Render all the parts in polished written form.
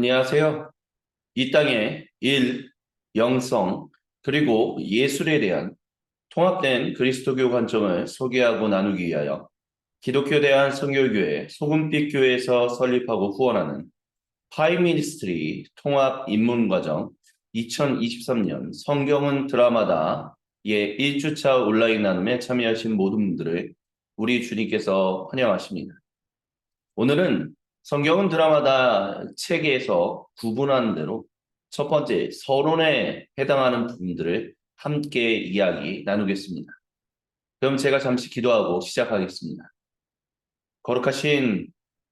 안녕하세요. 이 땅의 일, 영성, 그리고 예술에 대한 통합된 그리스도교 관점을 소개하고 나누기 위하여 기독교 대한 선교교회 소금빛 교회에서 설립하고 후원하는 파이 미니스트리 통합 입문과정 2023년 성경은 드라마다의 1주차 온라인 나눔에 참여하신 모든 분들을 우리 주님께서 환영하십니다. 오늘은 성경은 드라마다 책에서 구분한 대로 첫 번째 서론에 해당하는 부분들을 함께 이야기 나누겠습니다. 그럼 제가 잠시 기도하고 시작하겠습니다. 거룩하신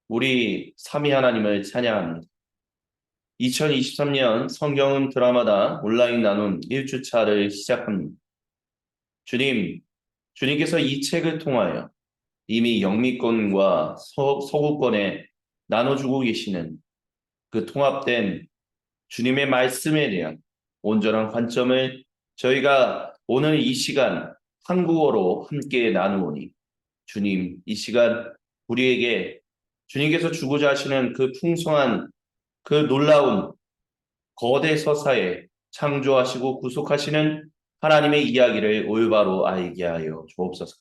우리 삼위 하나님을 찬양합니다. 2023년 성경은 드라마다 온라인 나눔 1주차를 시작합니다. 주님께서 이 책을 통하여 이미 영미권과 서구권에 나눠주고 계시는 그 통합된 주님의 말씀에 대한 온전한 관점을 저희가 오늘 이 시간 한국어로 함께 나누오니 주님, 이 시간 우리에게 주님께서 주고자 하시는 그 풍성한 그 놀라운 거대 서사에 창조하시고 구속하시는 하나님의 이야기를 올바로 알게 하여 주옵소서.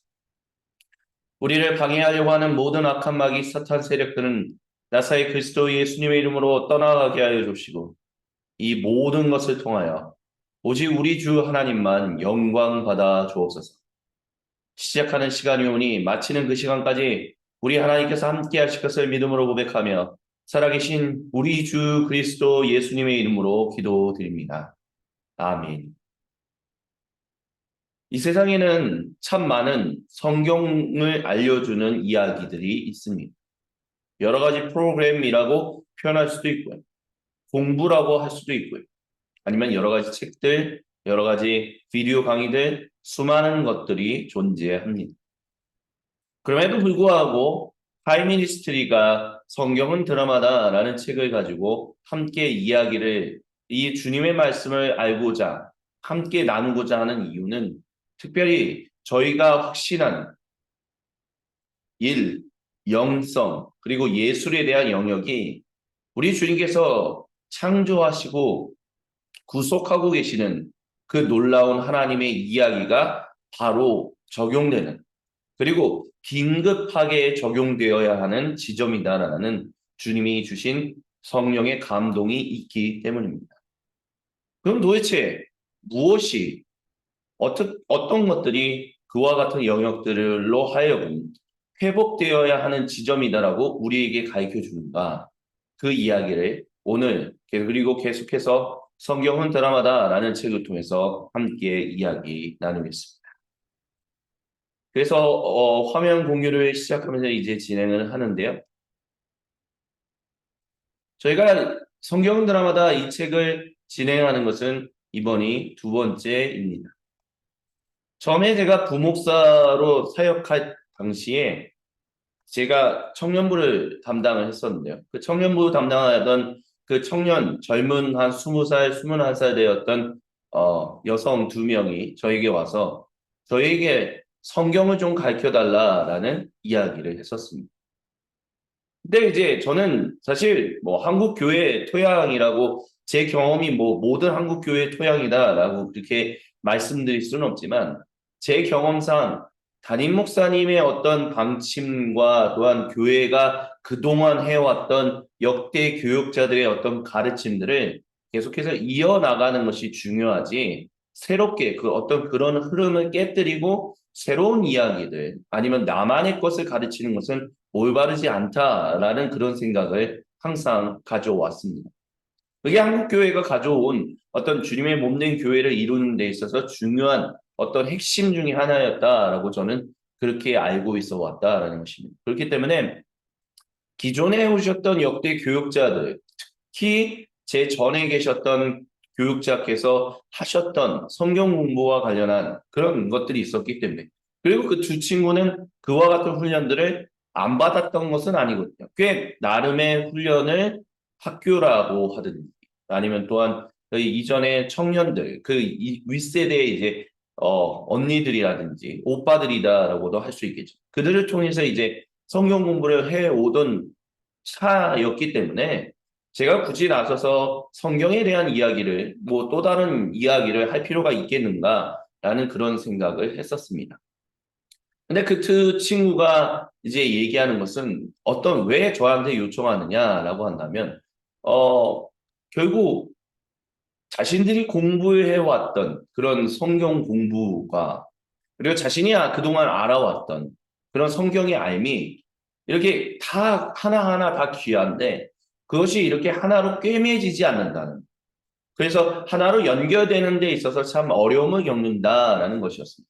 우리를 방해하려고 하는 모든 악한 마귀 사탄 세력들은 나사의 그리스도 예수님의 이름으로 떠나가게 하여 주시고 이 모든 것을 통하여 오직 우리 주 하나님만 영광 받아 주옵소서. 시작하는 시간이 오니 마치는 그 시간까지 우리 하나님께서 함께 하실 것을 믿음으로 고백하며 살아계신 우리 주 그리스도 예수님의 이름으로 기도드립니다. 아멘. 이 세상에는 참 많은 성경을 알려주는 이야기들이 있습니다. 여러 가지 프로그램이라고 표현할 수도 있고요. 공부라고 할 수도 있고요. 아니면 여러 가지 책들, 여러 가지 비디오 강의들, 수많은 것들이 존재합니다. 그럼에도 불구하고 파이 미니스트리가 성경은 드라마다라는 책을 가지고 함께 이 주님의 말씀을 알고자 함께 나누고자 하는 이유는 특별히 저희가 확신한 일, 영성, 그리고 예술에 대한 영역이 우리 주님께서 창조하시고 구속하고 계시는 그 놀라운 하나님의 이야기가 바로 적용되는, 그리고 긴급하게 적용되어야 하는 지점이다라는 주님이 주신 성령의 감동이 있기 때문입니다. 그럼 도대체 무엇이 어떤 것들이 그와 같은 영역들로 하여금 회복되어야 하는 지점이다라고 우리에게 가르쳐 주는가? 그 이야기를 오늘 그리고 계속해서 성경은 드라마다라는 책을 통해서 함께 이야기 나누겠습니다. 그래서 화면 공유를 시작하면서 이제 진행을 하는데요. 저희가 성경은 드라마다 이 책을 진행하는 것은 이번이 두 번째입니다. 처음에 제가 부목사로 사역할 당시에 제가 청년부를 담당을 했었는데요. 그 청년부 담당하던 그 젊은 한 20살, 21살 되었던 여성 2명이 저에게 와서 저에게 성경을 좀 가르쳐달라라는 이야기를 했었습니다. 근데 이제 저는 사실 한국 교회 토양이라고 제 경험이 모든 한국 교회 토양이다라고 그렇게 말씀드릴 수는 없지만 제 경험상 담임 목사님의 어떤 방침과 또한 교회가 그동안 해왔던 역대 교육자들의 어떤 가르침들을 계속해서 이어나가는 것이 중요하지, 새롭게 그런 흐름을 깨뜨리고 새로운 이야기들 아니면 나만의 것을 가르치는 것은 올바르지 않다라는 그런 생각을 항상 가져왔습니다. 그게 한국교회가 가져온 어떤 주님의 몸된 교회를 이루는 데 있어서 중요한 어떤 핵심 중에 하나였다라고 저는 그렇게 알고 있어 왔다라는 것입니다. 그렇기 때문에 기존에 오셨던 역대 교육자들, 특히 제 전에 계셨던 교육자께서 하셨던 성경 공부와 관련한 그런 것들이 있었기 때문에, 그리고 그 두 친구는 그와 같은 훈련들을 안 받았던 것은 아니거든요. 꽤 나름의 훈련을 학교라고 하든지 아니면 또한 이전에 청년들, 윗세대의 이제 언니들이라든지 오빠들이다라고도 할 수 있겠죠. 그들을 통해서 이제 성경 공부를 해오던 차였기 때문에 제가 굳이 나서서 성경에 대한 이야기를, 뭐 또 다른 이야기를 할 필요가 있겠는가라는 그런 생각을 했었습니다. 근데 그 친구가 이제 얘기하는 것은 왜 저한테 요청하느냐라고 한다면, 어, 결국 자신들이 공부해왔던 그런 성경 공부가, 그리고 자신이 그동안 알아왔던 그런 성경의 알미, 이렇게 다 하나하나 다 귀한데, 그것이 이렇게 하나로 꿰매지지 않는다는, 그래서 하나로 연결되는 데 있어서 참 어려움을 겪는다라는 것이었습니다.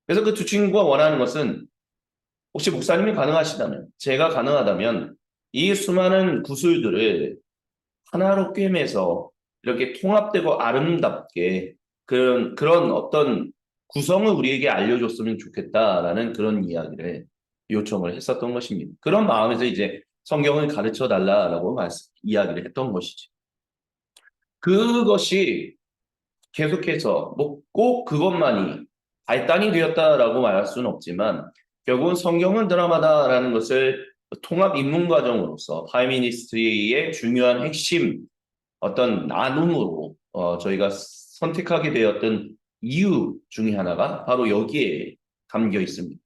그래서 그 두 친구가 원하는 것은, 혹시 목사님이 가능하시다면, 제가 가능하다면 이 수많은 구술들을 하나로 꿰매서 이렇게 통합되고 아름답게 그런 어떤 구성을 우리에게 알려줬으면 좋겠다라는 그런 이야기를 요청을 했었던 것입니다. 그런 마음에서 이제 성경을 가르쳐 달라라고 이야기를 했던 것이죠. 그것이 계속해서 뭐 꼭 그것만이 발단이 되었다라고 말할 수는 없지만, 결국은 성경은 드라마다라는 것을 통합 입문 과정으로서 파이미니스트리의 중요한 핵심 어떤 나눔으로 저희가 선택하게 되었던 이유 중에 하나가 바로 여기에 담겨 있습니다.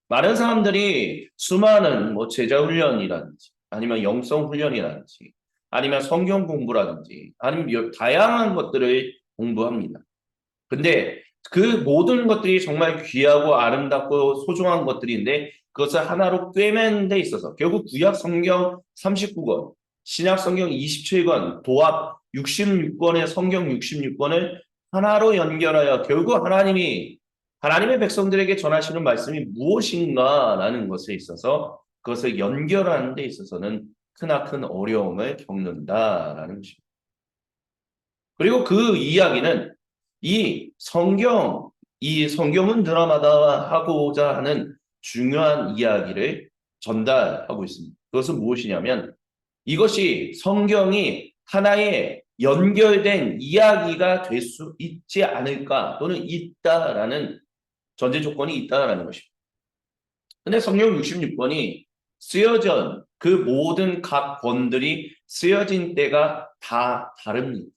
많은 사람들이 수많은 뭐 제자 훈련이라든지 아니면 영성 훈련이라든지 아니면 성경 공부라든지 아니면 다양한 것들을 공부합니다. 근데 그 모든 것들이 정말 귀하고 아름답고 소중한 것들인데, 그것을 하나로 꿰매는 데 있어서 결국 구약 성경 39권, 신약 성경 27권, 도합 66권의 성경 66권을 하나로 연결하여 결국 하나님의 백성들에게 전하시는 말씀이 무엇인가라는 것에 있어서 그것을 연결하는 데 있어서는 크나큰 어려움을 겪는다라는 것입니다. 그리고 그 이야기는 이 성경은 드라마다 하고자 하는 중요한 이야기를 전달하고 있습니다. 그것은 무엇이냐면, 이것이 성경이 하나의 연결된 이야기가 될 수 있지 않을까, 또는 있다라는 전제 조건이 있다라는 것입니다. 근데 성경 66권이 그 모든 각 권들이 쓰여진 때가 다 다릅니다.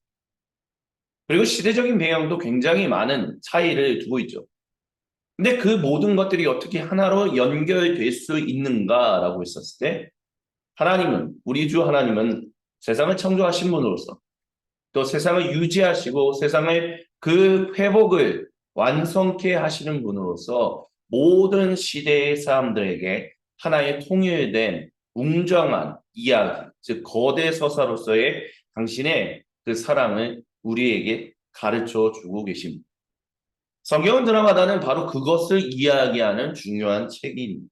그리고 시대적인 배경도 굉장히 많은 차이를 두고 있죠. 근데 그 모든 것들이 어떻게 하나로 연결될 수 있는가라고 했었을 때, 우리 주 하나님은 세상을 창조하신 분으로서, 또 세상을 유지하시고 세상을 그 회복을 완성케 하시는 분으로서 모든 시대의 사람들에게 하나의 통일된 웅장한 이야기, 즉 거대 서사로서의 당신의 그 사랑을 우리에게 가르쳐 주고 계십니다. 성경 드라마다는 바로 그것을 이야기하는 중요한 책입니다.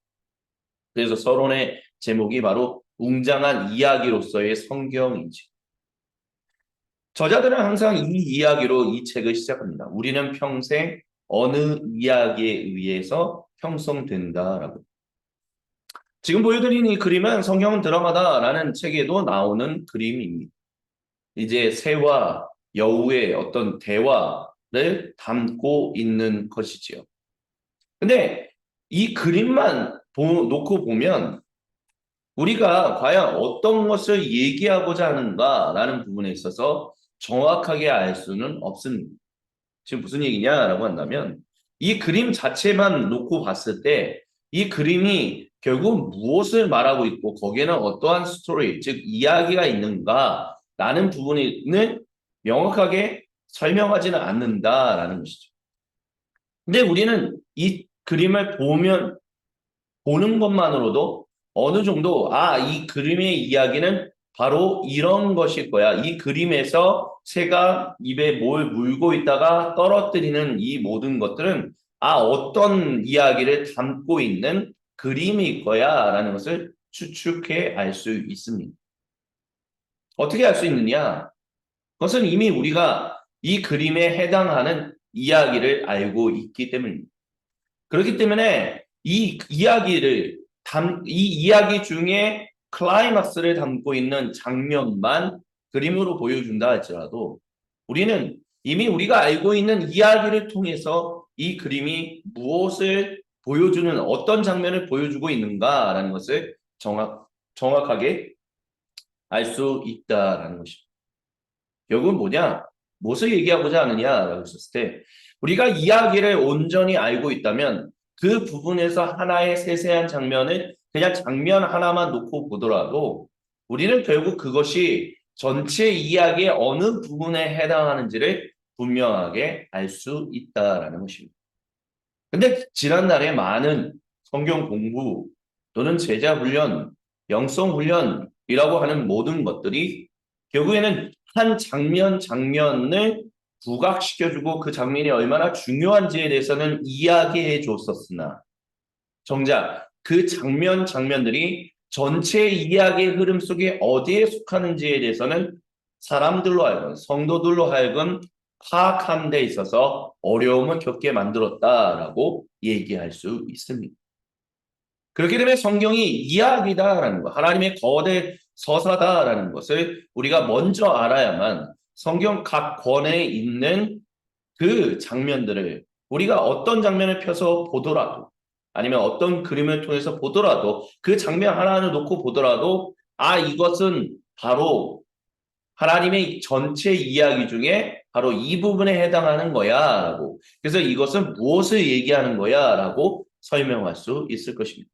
그래서 서론의 제목이 바로 웅장한 이야기로서의 성경이지. 저자들은 항상 이 이야기로 이 책을 시작합니다. 우리는 평생 어느 이야기에 의해서 형성된다라고. 지금 보여드린 이 그림은 성경 드라마다라는 책에도 나오는 그림입니다. 이제 새와 여우의 어떤 대화를 담고 있는 것이지요. 근데 이 그림만 놓고 보면 우리가 과연 어떤 것을 얘기하고자 하는가라는 부분에 있어서 정확하게 알 수는 없습니다. 지금 무슨 얘기냐라고 한다면, 이 그림 자체만 놓고 봤을 때 이 그림이 결국 무엇을 말하고 있고 거기에는 어떠한 스토리, 즉 이야기가 있는가라는 부분을 명확하게 설명하지는 않는다라는 것이죠. 근데 우리는 이 그림을 보는 것만으로도 어느 정도, 이 그림의 이야기는 바로 이런 것일 거야. 이 그림에서 새가 입에 뭘 물고 있다가 떨어뜨리는 이 모든 것들은 어떤 이야기를 담고 있는 그림일 거야 라는 것을 추측해 알 수 있습니다. 어떻게 알 수 있느냐? 그것은 이미 우리가 이 그림에 해당하는 이야기를 알고 있기 때문입니다. 그렇기 때문에 이 이야기 중에 클라이막스를 담고 있는 장면만 그림으로 보여준다 할지라도, 우리는 이미 우리가 알고 있는 이야기를 통해서 이 그림이 무엇을 보여주는, 어떤 장면을 보여주고 있는가라는 것을 정확하게 알 수 있다라는 것입니다. 결국은 뭐냐? 무엇을 얘기하고자 하느냐라고 했었을 때 우리가 이야기를 온전히 알고 있다면 그 부분에서 하나의 세세한 장면을 그냥 장면 하나만 놓고 보더라도 우리는 결국 그것이 전체 이야기의 어느 부분에 해당하는지를 분명하게 알 수 있다라는 것입니다. 근데 지난날에 많은 성경 공부 또는 제자 훈련, 영성 훈련이라고 하는 모든 것들이 결국에는 한 장면 장면을 부각시켜주고 그 장면이 얼마나 중요한지에 대해서는 이야기해 줬었으나 정작 그 장면 장면들이 전체 이야기의 흐름 속에 어디에 속하는지에 대해서는 사람들로 하여금 성도들로 하여금 파악하는 데 있어서 어려움을 겪게 만들었다라고 얘기할 수 있습니다. 그렇게 되면 성경이 이야기다라는 것, 하나님의 거대 서사다라는 것을 우리가 먼저 알아야만 성경 각 권에 있는 그 장면들을 우리가 어떤 장면을 펴서 보더라도 아니면 어떤 그림을 통해서 보더라도 그 장면 하나를 놓고 보더라도 이것은 바로 하나님의 전체 이야기 중에 바로 이 부분에 해당하는 거야 라고 그래서 이것은 무엇을 얘기하는 거야 라고 설명할 수 있을 것입니다.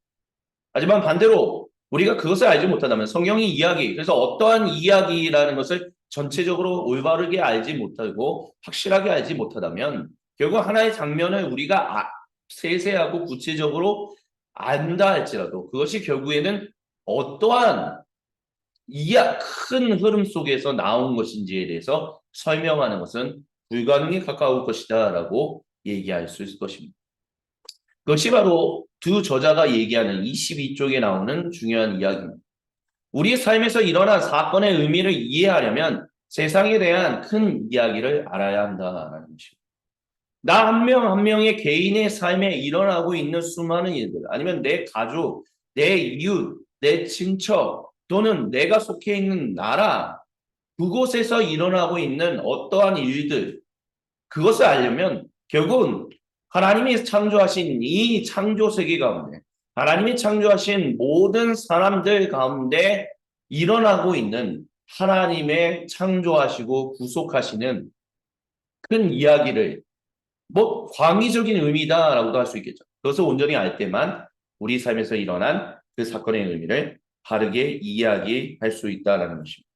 하지만 반대로 우리가 그것을 알지 못한다면 성경의 이야기, 그래서 어떠한 이야기라는 것을 전체적으로 올바르게 알지 못하고 확실하게 알지 못하다면 결국 하나의 장면을 우리가 세세하고 구체적으로 안다 할지라도 그것이 결국에는 어떠한 큰 흐름 속에서 나온 것인지에 대해서 설명하는 것은 불가능에 가까울 것이다라고 얘기할 수 있을 것입니다. 그것이 바로 두 저자가 얘기하는 22쪽에 나오는 중요한 이야기입니다. 우리 삶에서 일어난 사건의 의미를 이해하려면 세상에 대한 큰 이야기를 알아야 한다는 것입니다. 나 한 명 한 명의 개인의 삶에 일어나고 있는 수많은 일들, 아니면 내 가족, 내 이웃, 내 친척, 또는 내가 속해 있는 나라, 그곳에서 일어나고 있는 어떠한 일들, 그것을 알려면 결국은 하나님이 창조하신 이 창조 세계 가운데 하나님이 창조하신 모든 사람들 가운데 일어나고 있는 하나님의 창조하시고 구속하시는 큰 이야기를 광의적인 의미다라고도 할 수 있겠죠. 그것을 온전히 알 때만 우리 삶에서 일어난 그 사건의 의미를 바르게 이야기할 수 있다는 것입니다.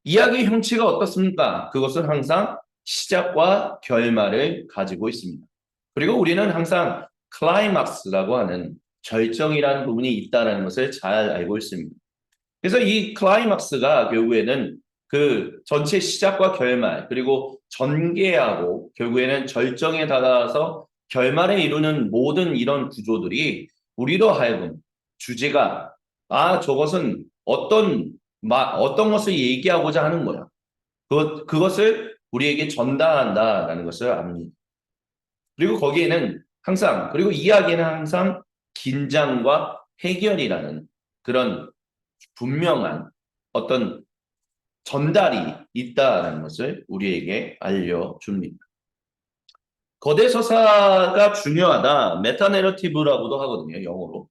이야기의 형체가 어떻습니까? 그것은 항상 시작과 결말을 가지고 있습니다. 그리고 우리는 항상 클라이막스라고 하는 절정이라는 부분이 있다는 것을 잘 알고 있습니다. 그래서 이 클라이막스가 결국에는 그 전체 시작과 결말 그리고 전개하고 결국에는 절정에 다다라서 결말에 이루는 모든 이런 구조들이 우리로 하여금 주제가 저것은 어떤 것을 얘기하고자 하는 거야. 그것을 우리에게 전달한다라는 것을 압니다. 그리고 거기에는 항상, 그리고 이야기는 항상 긴장과 해결이라는 그런 분명한 어떤 전달이 있다는 것을 우리에게 알려줍니다. 거대 서사가 중요하다. 메타 내러티브라고도 하거든요, 영어로.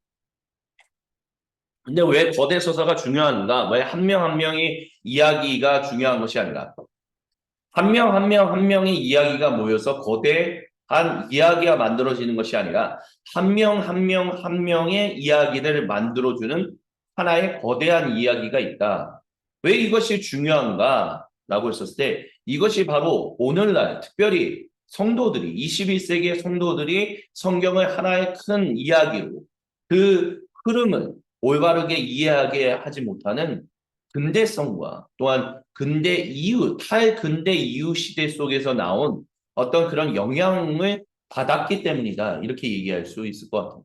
근데 왜 거대 서사가 중요한가? 왜 한 명 한 명의 이야기가 중요한 것이 아니라 한 명 한 명 한 명의 이야기가 모여서 거대한 이야기가 만들어지는 것이 아니라 한 명 한 명 한 명의 이야기를 만들어주는 하나의 거대한 이야기가 있다. 왜 이것이 중요한가? 라고 했었을 때 이것이 바로 오늘날 특별히 성도들이 21세기의 성도들이 성경을 하나의 큰 이야기로 그 흐름을 올바르게 이해하게 하지 못하는 근대성과 또한 근대 이후, 탈근대 이후 시대 속에서 나온 어떤 그런 영향을 받았기 때문이다. 이렇게 얘기할 수 있을 것 같아요.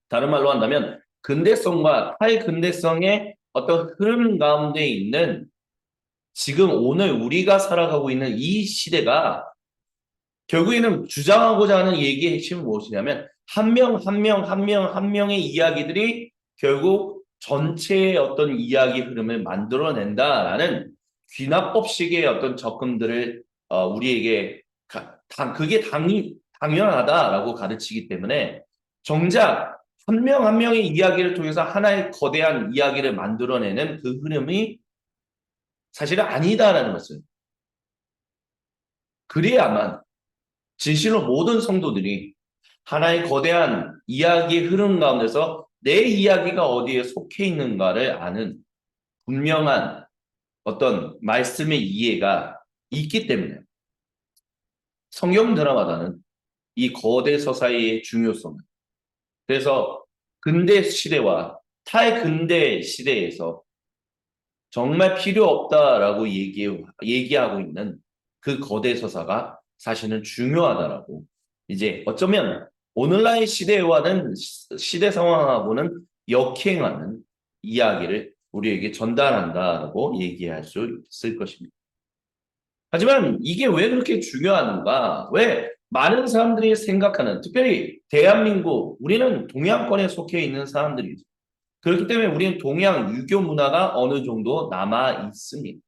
다른 말로 한다면 근대성과 탈근대성의 어떤 흐름 가운데 있는 지금 오늘 우리가 살아가고 있는 이 시대가 결국에는 주장하고자 하는 얘기의 핵심은 무엇이냐면 한 명 한 명 한 명 한 명의 이야기들이 결국 전체의 어떤 이야기 흐름을 만들어낸다라는 귀납법식의 어떤 접근들을 우리에게 그게 당연하다라고 가르치기 때문에 정작 한 명 한 명의 이야기를 통해서 하나의 거대한 이야기를 만들어내는 그 흐름이 사실은 아니다라는 것을 그래야만 진실로 모든 성도들이 하나의 거대한 이야기의 흐름 가운데서 내 이야기가 어디에 속해 있는가를 아는 분명한 어떤 말씀의 이해가 있기 때문에 성경 드라마다는 이 거대 서사의 중요성을 그래서 근대 시대와 탈근대 시대에서 정말 필요 없다라고 얘기하고 있는 그 거대 서사가 사실은 중요하다라고 이제 어쩌면 오늘날 시대와는 시대 상황하고는 역행하는 이야기를 우리에게 전달한다라고 얘기할 수 있을 것입니다. 하지만 이게 왜 그렇게 중요한가? 왜 많은 사람들이 생각하는, 특별히 대한민국, 우리는 동양권에 속해 있는 사람들이죠. 그렇기 때문에 우리는 동양 유교 문화가 어느 정도 남아 있습니다.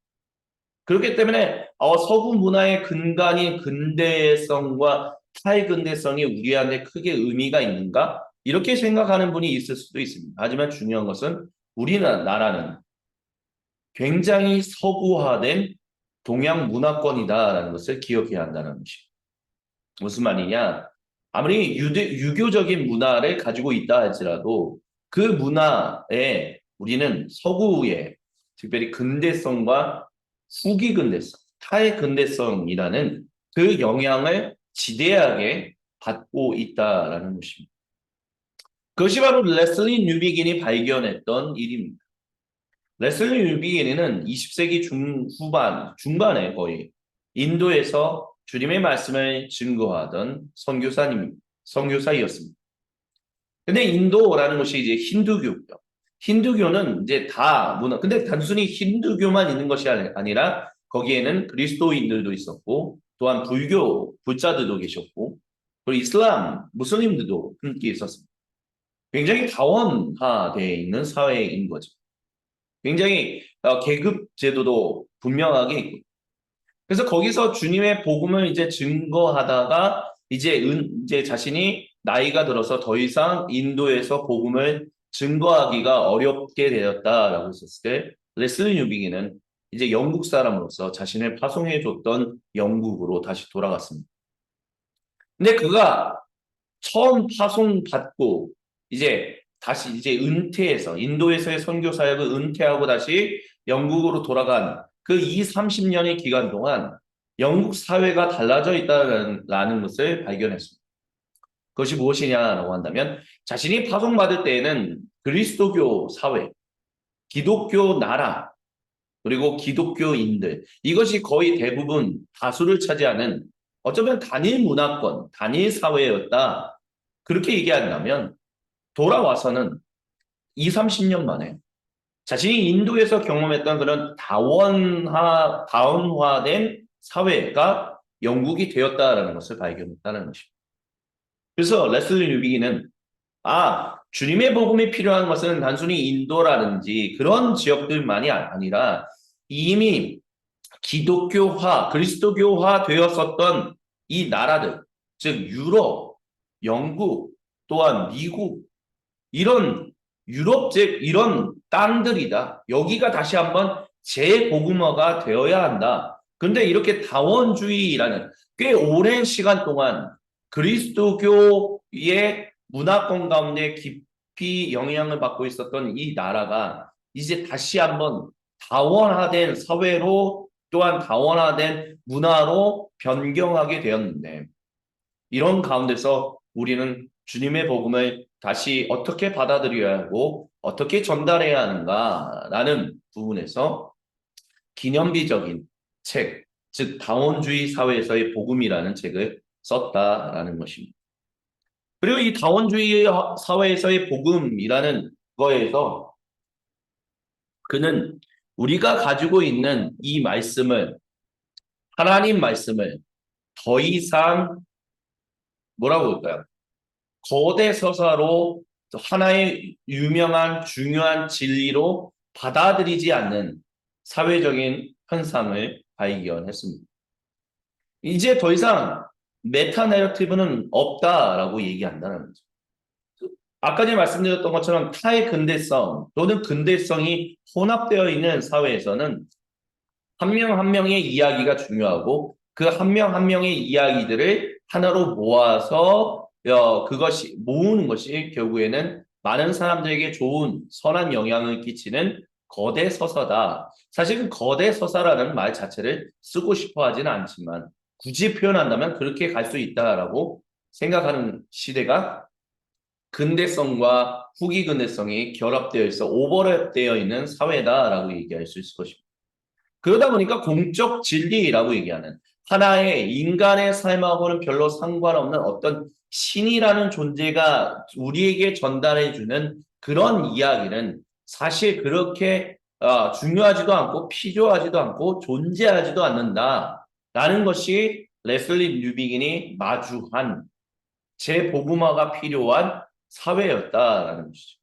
그렇기 때문에 서구 문화의 근간인 근대성과 탈근대성이 우리한테 크게 의미가 있는가? 이렇게 생각하는 분이 있을 수도 있습니다. 하지만 중요한 것은 우리나라는 굉장히 서구화된 동양 문화권이다라는 것을 기억해야 한다는 것입니다. 무슨 말이냐? 아무리 유교적인 문화를 가지고 있다 할지라도 그 문화에 우리는 서구의 특별히 근대성과 후기 근대성, 탈근대성이라는 그 영향을 지대하게 받고 있다라는 것입니다. 그것이 바로 레슬리 뉴비긴이 발견했던 일입니다. 레슬리 뉴비긴은 20세기 중반에 거의 인도에서 주님의 말씀을 증거하던 선교사이었습니다. 근데 인도라는 것이 이제 힌두교죠. 힌두교는 이제 다 문화, 근데 단순히 힌두교만 있는 것이 아니라 거기에는 그리스도인들도 있었고, 또한 불자들도 계셨고, 그리고 이슬람, 무슬림들도 함께 있었습니다. 굉장히 다원화되어 있는 사회인 거죠. 굉장히 계급 제도도 분명하게 있고, 그래서 거기서 주님의 복음을 이제 증거하다가 이제 자신이 나이가 들어서 더 이상 인도에서 복음을 증거하기가 어렵게 되었다라고 했었을 때 레슬리 뉴비기는 이제 영국 사람으로서 자신을 파송해 줬던 영국으로 다시 돌아갔습니다. 근데 그가 처음 파송받고 이제 다시 이제 은퇴해서 인도에서의 선교 사역을 은퇴하고 다시 영국으로 돌아간 그 30년의 기간 동안 영국 사회가 달라져 있다는 것을 발견했습니다. 그것이 무엇이냐라고 한다면 자신이 파송받을 때에는 그리스도교 사회, 기독교 나라, 그리고 기독교인들 이것이 거의 대부분 다수를 차지하는 어쩌면 단일 문화권, 단일 사회였다. 그렇게 얘기한다면 돌아와서는 30년 만에 자신이 인도에서 경험했던 그런 다원화된 사회가 영국이 되었다라는 것을 발견했다는 것입니다. 그래서 레슬리 뉴비기는 주님의 복음이 필요한 것은 단순히 인도라든지 그런 지역들만이 아니라 이미 기독교화, 그리스도교화 되었었던 이 나라들, 즉 유럽, 영국, 또한 미국 이런 유럽 이런 땅들이다. 여기가 다시 한번 재복음화가 되어야 한다. 근데 이렇게 다원주의라는 꽤 오랜 시간 동안 그리스도교의 문화권 가운데 깊이 영향을 받고 있었던 이 나라가 이제 다시 한번 다원화된 사회로 또한 다원화된 문화로 변경하게 되었는데 이런 가운데서 우리는 주님의 복음을 다시 어떻게 받아들여야 하고 어떻게 전달해야 하는가라는 부분에서 기념비적인 책, 즉 다원주의 사회에서의 복음이라는 책을 썼다라는 것입니다. 그리고 이 다원주의 사회에서의 복음이라는 거에서 그는 우리가 가지고 있는 이 말씀을 하나님 말씀을 더 이상 뭐라고 볼까요? 거대 서사로 하나의 유명한 중요한 진리로 받아들이지 않는 사회적인 현상을 발견했습니다. 이제 더 이상 메타 내러티브는 없다라고 얘기한다는 거죠. 아까 전에 말씀드렸던 것처럼 타의 근대성 또는 근대성이 혼합되어 있는 사회에서는 한 명 한 명의 이야기가 중요하고 그 한 명 한 명의 이야기들을 하나로 모아서 그것이 모으는 것이 결국에는 많은 사람들에게 좋은 선한 영향을 끼치는 거대 서사다. 사실은 거대 서사라는 말 자체를 쓰고 싶어 하지는 않지만 굳이 표현한다면 그렇게 갈 수 있다라고 생각하는 시대가 근대성과 후기 근대성이 결합되어 있어 오버랩되어 있는 사회다라고 얘기할 수 있을 것입니다. 그러다 보니까 공적 진리라고 얘기하는 하나의 인간의 삶하고는 별로 상관없는 어떤 신이라는 존재가 우리에게 전달해주는 그런 이야기는 사실 그렇게 중요하지도 않고 필요하지도 않고 존재하지도 않는다라는 것이 레슬리 뉴비긴이 마주한 재복음화가 필요한 사회였다라는 것이죠.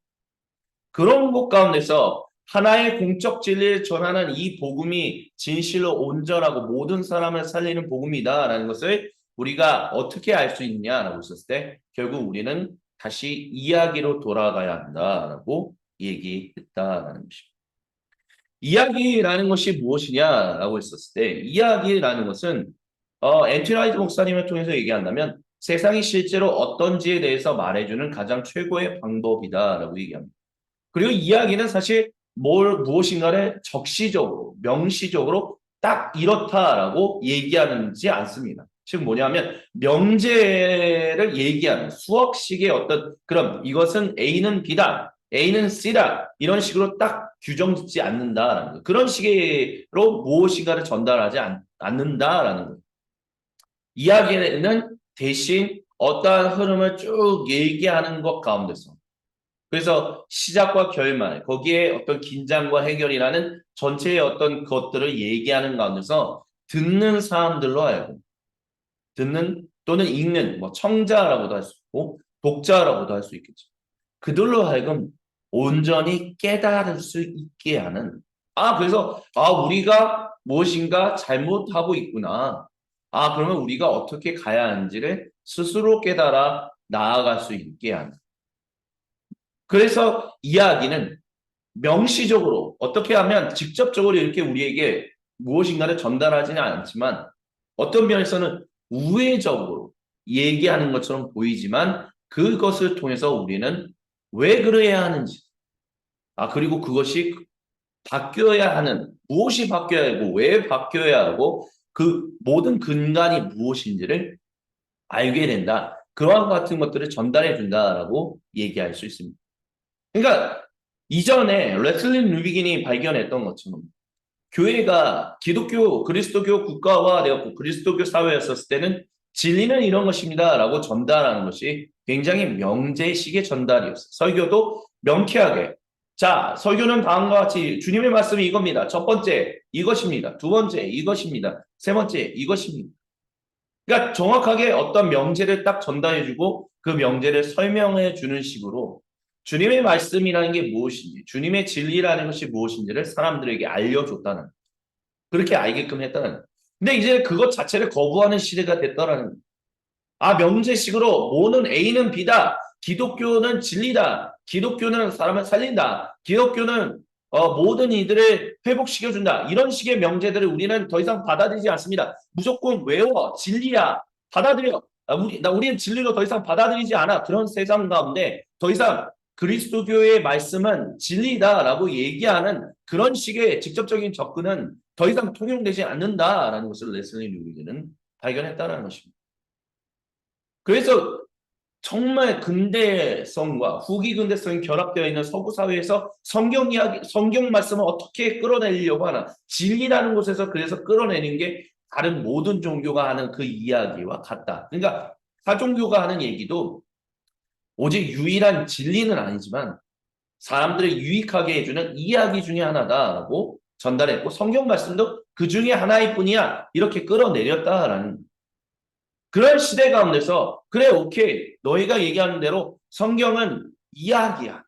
그런 것 가운데서 하나의 공적 진리를 전하는 이 복음이 진실로 온전하고 모든 사람을 살리는 복음이다라는 것을 우리가 어떻게 알 수 있냐라고 했을 때 결국 우리는 다시 이야기로 돌아가야 한다라고 얘기했다라는 것입니다. 이야기라는 것이 무엇이냐라고 했었을 때 이야기라는 것은 엔티라이트 목사님을 통해서 얘기한다면 세상이 실제로 어떤지에 대해서 말해주는 가장 최고의 방법이다라고 얘기합니다. 그리고 이야기는 사실 무엇인가를 적시적으로, 명시적으로 딱 이렇다라고 얘기하는지 않습니다. 즉 뭐냐면 명제를 얘기하는 수학식의 어떤 그럼 이것은 A는 B다, A는 C다 이런 식으로 딱 규정 짓지 않는다라는 거. 그런 식으로 무엇인가를 전달하지 않는다라는 거. 이야기는 대신 어떠한 흐름을 쭉 얘기하는 것 가운데서 그래서 시작과 결말, 거기에 어떤 긴장과 해결이라는 전체의 어떤 것들을 얘기하는 가운데서 듣는 사람들로 하여금 듣는 또는 읽는 뭐 청자라고도 할 수 있고 독자라고도 할 수 있겠죠. 그들로 하여금 온전히 깨달을 수 있게 하는 그래서 우리가 무엇인가 잘못하고 있구나. 그러면 우리가 어떻게 가야 하는지를 스스로 깨달아 나아갈 수 있게 하는 그래서 이야기는 명시적으로 어떻게 하면 직접적으로 이렇게 우리에게 무엇인가를 전달하지는 않지만 어떤 면에서는 우회적으로 얘기하는 것처럼 보이지만 그것을 통해서 우리는 왜 그래야 하는지 그리고 그것이 바뀌어야 하는 무엇이 바뀌어야 하고 왜 바뀌어야 하고 그 모든 근간이 무엇인지를 알게 된다. 그와 같은 것들을 전달해 준다라고 얘기할 수 있습니다. 그러니까 이전에 레슬리 누비긴이 발견했던 것처럼 교회가 기독교 그리스도교 국가화 되었고 그리스도교 사회였었을 때는 진리는 이런 것입니다라고 전달하는 것이 굉장히 명제식의 전달이었어요. 설교도 명쾌하게 자 설교는 다음과 같이 주님의 말씀이 이겁니다. 첫 번째 이것입니다. 두 번째 이것입니다. 세 번째 이것입니다. 그러니까 정확하게 어떤 명제를 딱 전달해주고 그 명제를 설명해 주는 식으로 주님의 말씀이라는 게 무엇인지, 주님의 진리라는 것이 무엇인지를 사람들에게 알려줬다는, 그렇게 알게끔 했다는. 근데 이제 그것 자체를 거부하는 시대가 됐다라는. 명제식으로 뭐는 A는 B다. 기독교는 진리다. 기독교는 사람을 살린다. 기독교는 모든 이들을 회복시켜준다. 이런 식의 명제들을 우리는 더 이상 받아들이지 않습니다. 무조건 외워. 진리야. 받아들여. 우리는 진리로 더 이상 받아들이지 않아. 그런 세상 가운데 더 이상 그리스도교의 말씀은 진리다라고 얘기하는 그런 식의 직접적인 접근은 더 이상 통용되지 않는다라는 것을 레슬리 뉴비긴은 발견했다는 것입니다. 그래서 정말 근대성과 후기 근대성이 결합되어 있는 서구 사회에서 성경 이야기, 성경 말씀을 어떻게 끌어내려고 하나, 진리라는 곳에서 그래서 끌어내는 게 다른 모든 종교가 하는 그 이야기와 같다. 그러니까 사종교가 하는 얘기도 오직 유일한 진리는 아니지만 사람들을 유익하게 해주는 이야기 중에 하나다라고 전달했고 성경 말씀도 그 중에 하나일 뿐이야 이렇게 끌어내렸다라는 그런 시대 가운데서 그래 오케이 너희가 얘기하는 대로 성경은 이야기야.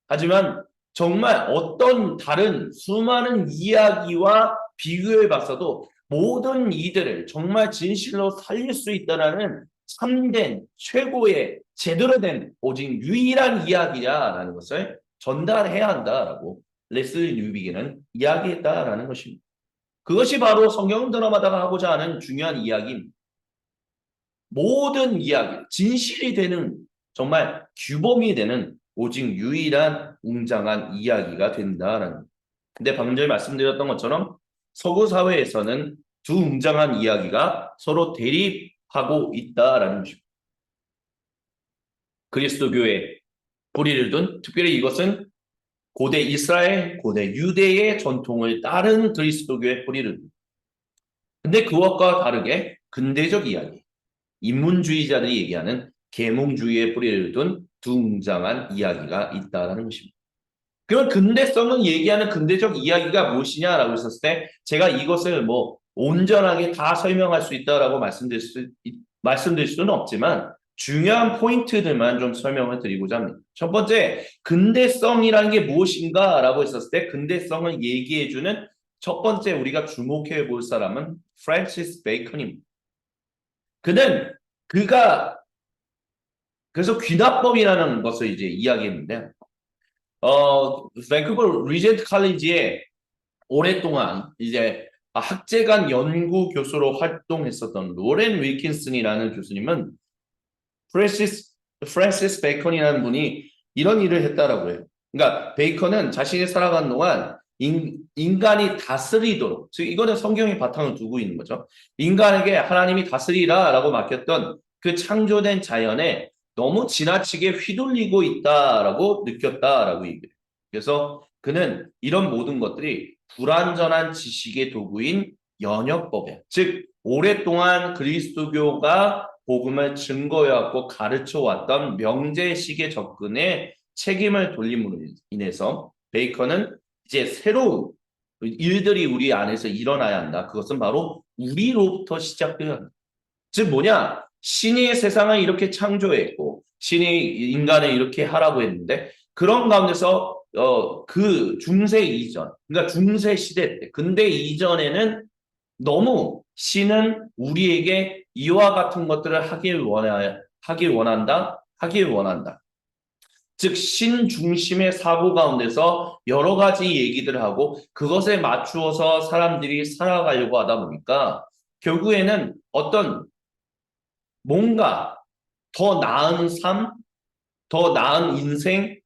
하지만 정말 어떤 다른 수많은 이야기와 비교해 봤어도 모든 이들을 정말 진실로 살릴 수 있다라는 참된 최고의 제대로 된 오직 유일한 이야기냐라는 것을 전달해야 한다라고 레슬리 뉴비기는 이야기했다라는 것입니다. 그것이 바로 성경 드라마다가 하고자 하는 중요한 이야기입니다. 모든 이야기, 진실이 되는 정말 규범이 되는 오직 유일한 웅장한 이야기가 된다라는. 근데 방금 전에 말씀드렸던 것처럼 서구 사회에서는 두 웅장한 이야기가 서로 대립하고 있다라는 것입니다. 그리스도교의 뿌리를 둔, 특별히 이것은 고대 이스라엘, 고대 유대의 전통을 따른 그리스도교의 뿌리를 둔. 근데 그것과 다르게 근대적 이야기, 인문주의자들이 얘기하는 계몽주의의 뿌리를 둔 두 웅장한 이야기가 있다는 것입니다. 그럼 근대성은 얘기하는 근대적 이야기가 무엇이냐라고 했었을 때 제가 이것을 뭐 온전하게 다 설명할 수 있다라고 말씀드릴 수는 없지만 중요한 포인트들만 좀 설명을 드리고자 합니다. 첫 번째, 근대성이라는 게 무엇인가라고 했었을 때 근대성을 얘기해주는 첫 번째 우리가 주목해 볼 사람은 프랜시스 베이컨입니다. 그가 그래서 귀납법이라는 것을 이제 이야기했는데 밴쿠버 리젠트 칼리지에 오랫동안 이제 학제간 연구 교수로 활동했었던 로렌 윌킨슨이라는 교수님은 프랜시스 베이컨이라는 분이 이런 일을 했다라고 해요. 그러니까 베이컨은 자신이 살아간 동안 인간이 다스리도록, 즉 이거는 성경의 바탕을 두고 있는 거죠. 인간에게 하나님이 다스리라라고 맡겼던 그 창조된 자연에 너무 지나치게 휘둘리고 있다라고 느꼈다라고 얘기해요. 그래서 그는 이런 모든 것들이 불완전한 지식의 도구인 연역법에, 즉 오랫동안 그리스도교가 복음을 증거해왔고 가르쳐왔던 명제식의 접근에 책임을 돌림으로 인해서 베이컨은 이제 새로운 일들이 우리 안에서 일어나야 한다. 그것은 바로 우리로부터 시작되어야 한다. 즉 뭐냐? 신이 세상을 이렇게 창조했고 신이 인간을 이렇게 하라고 했는데 그런 가운데서 그 중세 이전, 그러니까 중세 시대 때, 근대 이전에는 너무 신은 우리에게 이와 같은 것들을 하길 원한다. 즉, 신 중심의 사고 가운데서 여러 가지 얘기들을 하고 그것에 맞추어서 사람들이 살아가려고 하다 보니까 결국에는 어떤 뭔가 더 나은 삶, 더 나은 인생,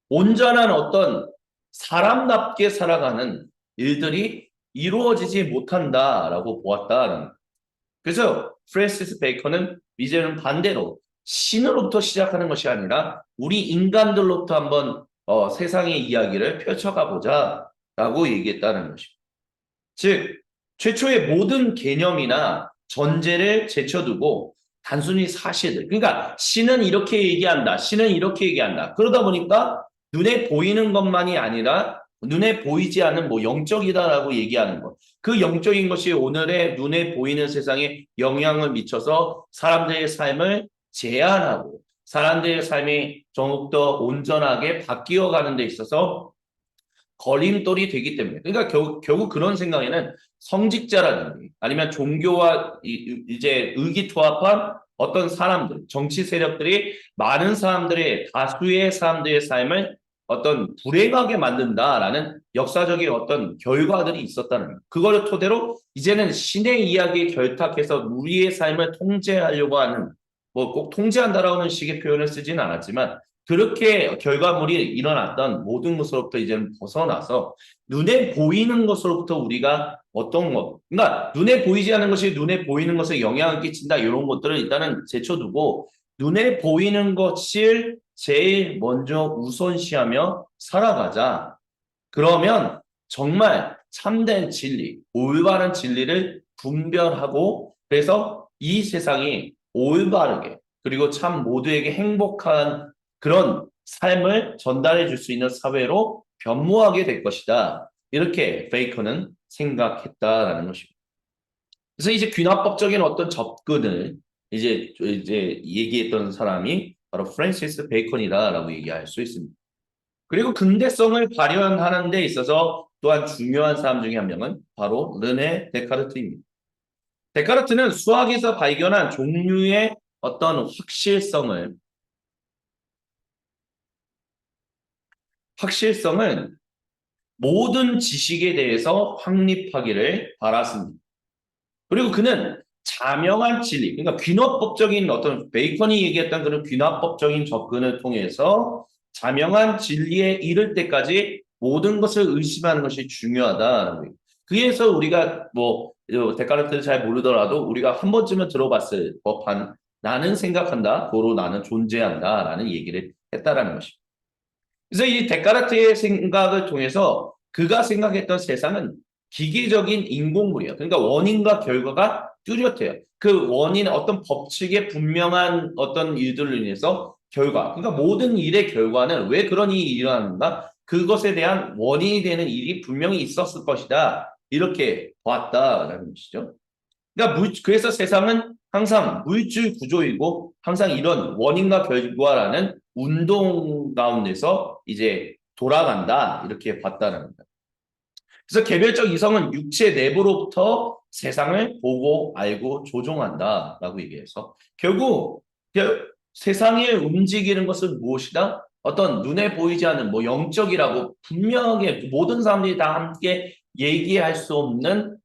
온전한 어떤 사람답게 살아가는 일들이 이루어지지 못한다라고 보았다. 그래서 프랜시스 베이컨은 이제는 반대로 신으로부터 시작하는 것이 아니라 우리 인간들로부터 한번 세상의 이야기를 펼쳐가 보자라고 얘기했다는 것입니다. 즉 최초의 모든 개념이나 전제를 제쳐두고 단순히 사실들, 그러니까 신은 이렇게 얘기한다, 신은 이렇게 얘기한다. 그러다 보니까 눈에 보이는 것만이 아니라 눈에 보이지 않는 뭐 영적이다라고 얘기하는 것. 그 영적인 것이 오늘의 눈에 보이는 세상에 영향을 미쳐서 사람들의 삶을 제한하고 사람들의 삶이 더욱더 온전하게 바뀌어 가는 데 있어서 걸림돌이 되기 때문에. 그러니까 결국 그런 생각에는 성직자라든지 아니면 종교와 이제 의기투합한 어떤 사람들, 정치 세력들이 많은 사람들의 다수의 사람들의 삶을 어떤 불행하게 만든다라는 역사적인 어떤 결과들이 있었다는 거예요. 그거를 토대로 이제는 신의 이야기에 결탁해서 우리의 삶을 통제하려고 하는 뭐 꼭 통제한다라는 식의 표현을 쓰지는 않았지만 그렇게 결과물이 일어났던 모든 것으로부터 이제는 벗어나서 눈에 보이는 것으로부터 우리가 어떤 것, 그러니까 눈에 보이지 않는 것이 눈에 보이는 것에 영향을 끼친다 이런 것들을 일단은 제쳐두고 눈에 보이는 것을 제일 먼저 우선시하며 살아가자. 그러면 정말 참된 진리, 올바른 진리를 분별하고 그래서 이 세상이 올바르게 그리고 참 모두에게 행복한 그런 삶을 전달해 줄 수 있는 사회로 변모하게 될 것이다. 이렇게 베이컨은 생각했다라는 것입니다. 그래서 이제 귀납법적인 어떤 접근을 이제 얘기했던 사람이 바로 프랜시스 베이컨이다라고 얘기할 수 있습니다. 그리고 근대성을 발현하는 데 있어서 또한 중요한 사람 중에 한 명은 바로 르네 데카르트입니다. 데카르트는 수학에서 발견한 종류의 어떤 확실성을 확실성은 모든 지식에 대해서 확립하기를 바랐습니다. 그리고 그는 자명한 진리, 그러니까 귀납법적인 어떤 베이컨이 얘기했던 그런 귀납법적인 접근을 통해서 자명한 진리에 이를 때까지 모든 것을 의심하는 것이 중요하다라는 거예요. 그래서 우리가 뭐 데카르트를 잘 모르더라도 우리가 한 번쯤은 들어봤을 법한 나는 생각한다, 고로 나는 존재한다라는 얘기를 했다라는 것입니다. 그래서 이 데카르트의 생각을 통해서 그가 생각했던 세상은 기계적인 인공물이에요. 그러니까 원인과 결과가 뚜렷해요. 그 원인 어떤 법칙의 분명한 어떤 일들로 인해서 결과, 그러니까 모든 일의 결과는 왜 그런 일이 일어나는가? 그것에 대한 원인이 되는 일이 분명히 있었을 것이다. 이렇게 봤다라는 것이죠. 그러니까 그래서 세상은 항상 물질 구조이고 항상 이런 원인과 결과라는 운동 가운데서 이제 돌아간다 이렇게 봤다는 거예요. 그래서 개별적 이성은 육체 내부로부터 세상을 보고 알고 조종한다라고 얘기해서 결국 세상에 움직이는 것은 무엇이다? 어떤 눈에 보이지 않는 뭐 영적이라고 분명하게 모든 사람들이 다 함께 얘기할 수 없는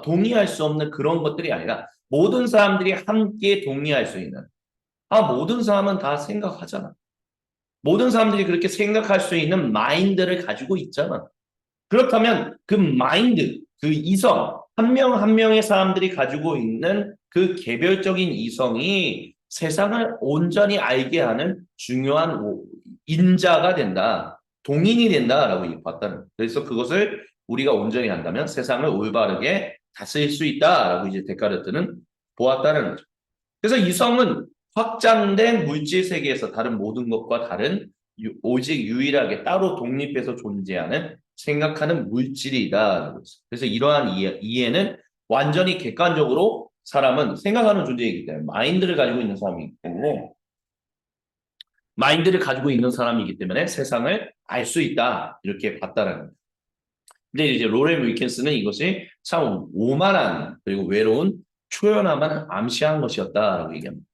동의할 수 없는 그런 것들이 아니라 모든 사람들이 함께 동의할 수 있는 모든 사람은 다 생각하잖아. 모든 사람들이 그렇게 생각할 수 있는 마인드를 가지고 있잖아. 그렇다면 그 마인드, 그 이성, 한 명 한 명의 사람들이 가지고 있는 그 개별적인 이성이 세상을 온전히 알게 하는 중요한 인자가 된다. 동인이 된다라고 봤다는 거예요. 그래서 그것을 우리가 온전히 한다면 세상을 올바르게 다스릴 수 있다라고 이제 데카르트는 보았다는 거죠. 그래서 이성은 확장된 물질 세계에서 다른 모든 것과 다른 오직 유일하게 따로 독립해서 존재하는 생각하는 물질이다. 그래서 이러한 이해는 완전히 객관적으로 사람은 생각하는 존재이기 때문에 마인드를 가지고 있는 사람이기 때문에 세상을 알 수 있다. 이렇게 봤다라는 거예요. 근데 이제 로렌 윌킨스는 이것이 참 오만한 그리고 외로운 초연함을 암시한 것이었다라고 얘기합니다.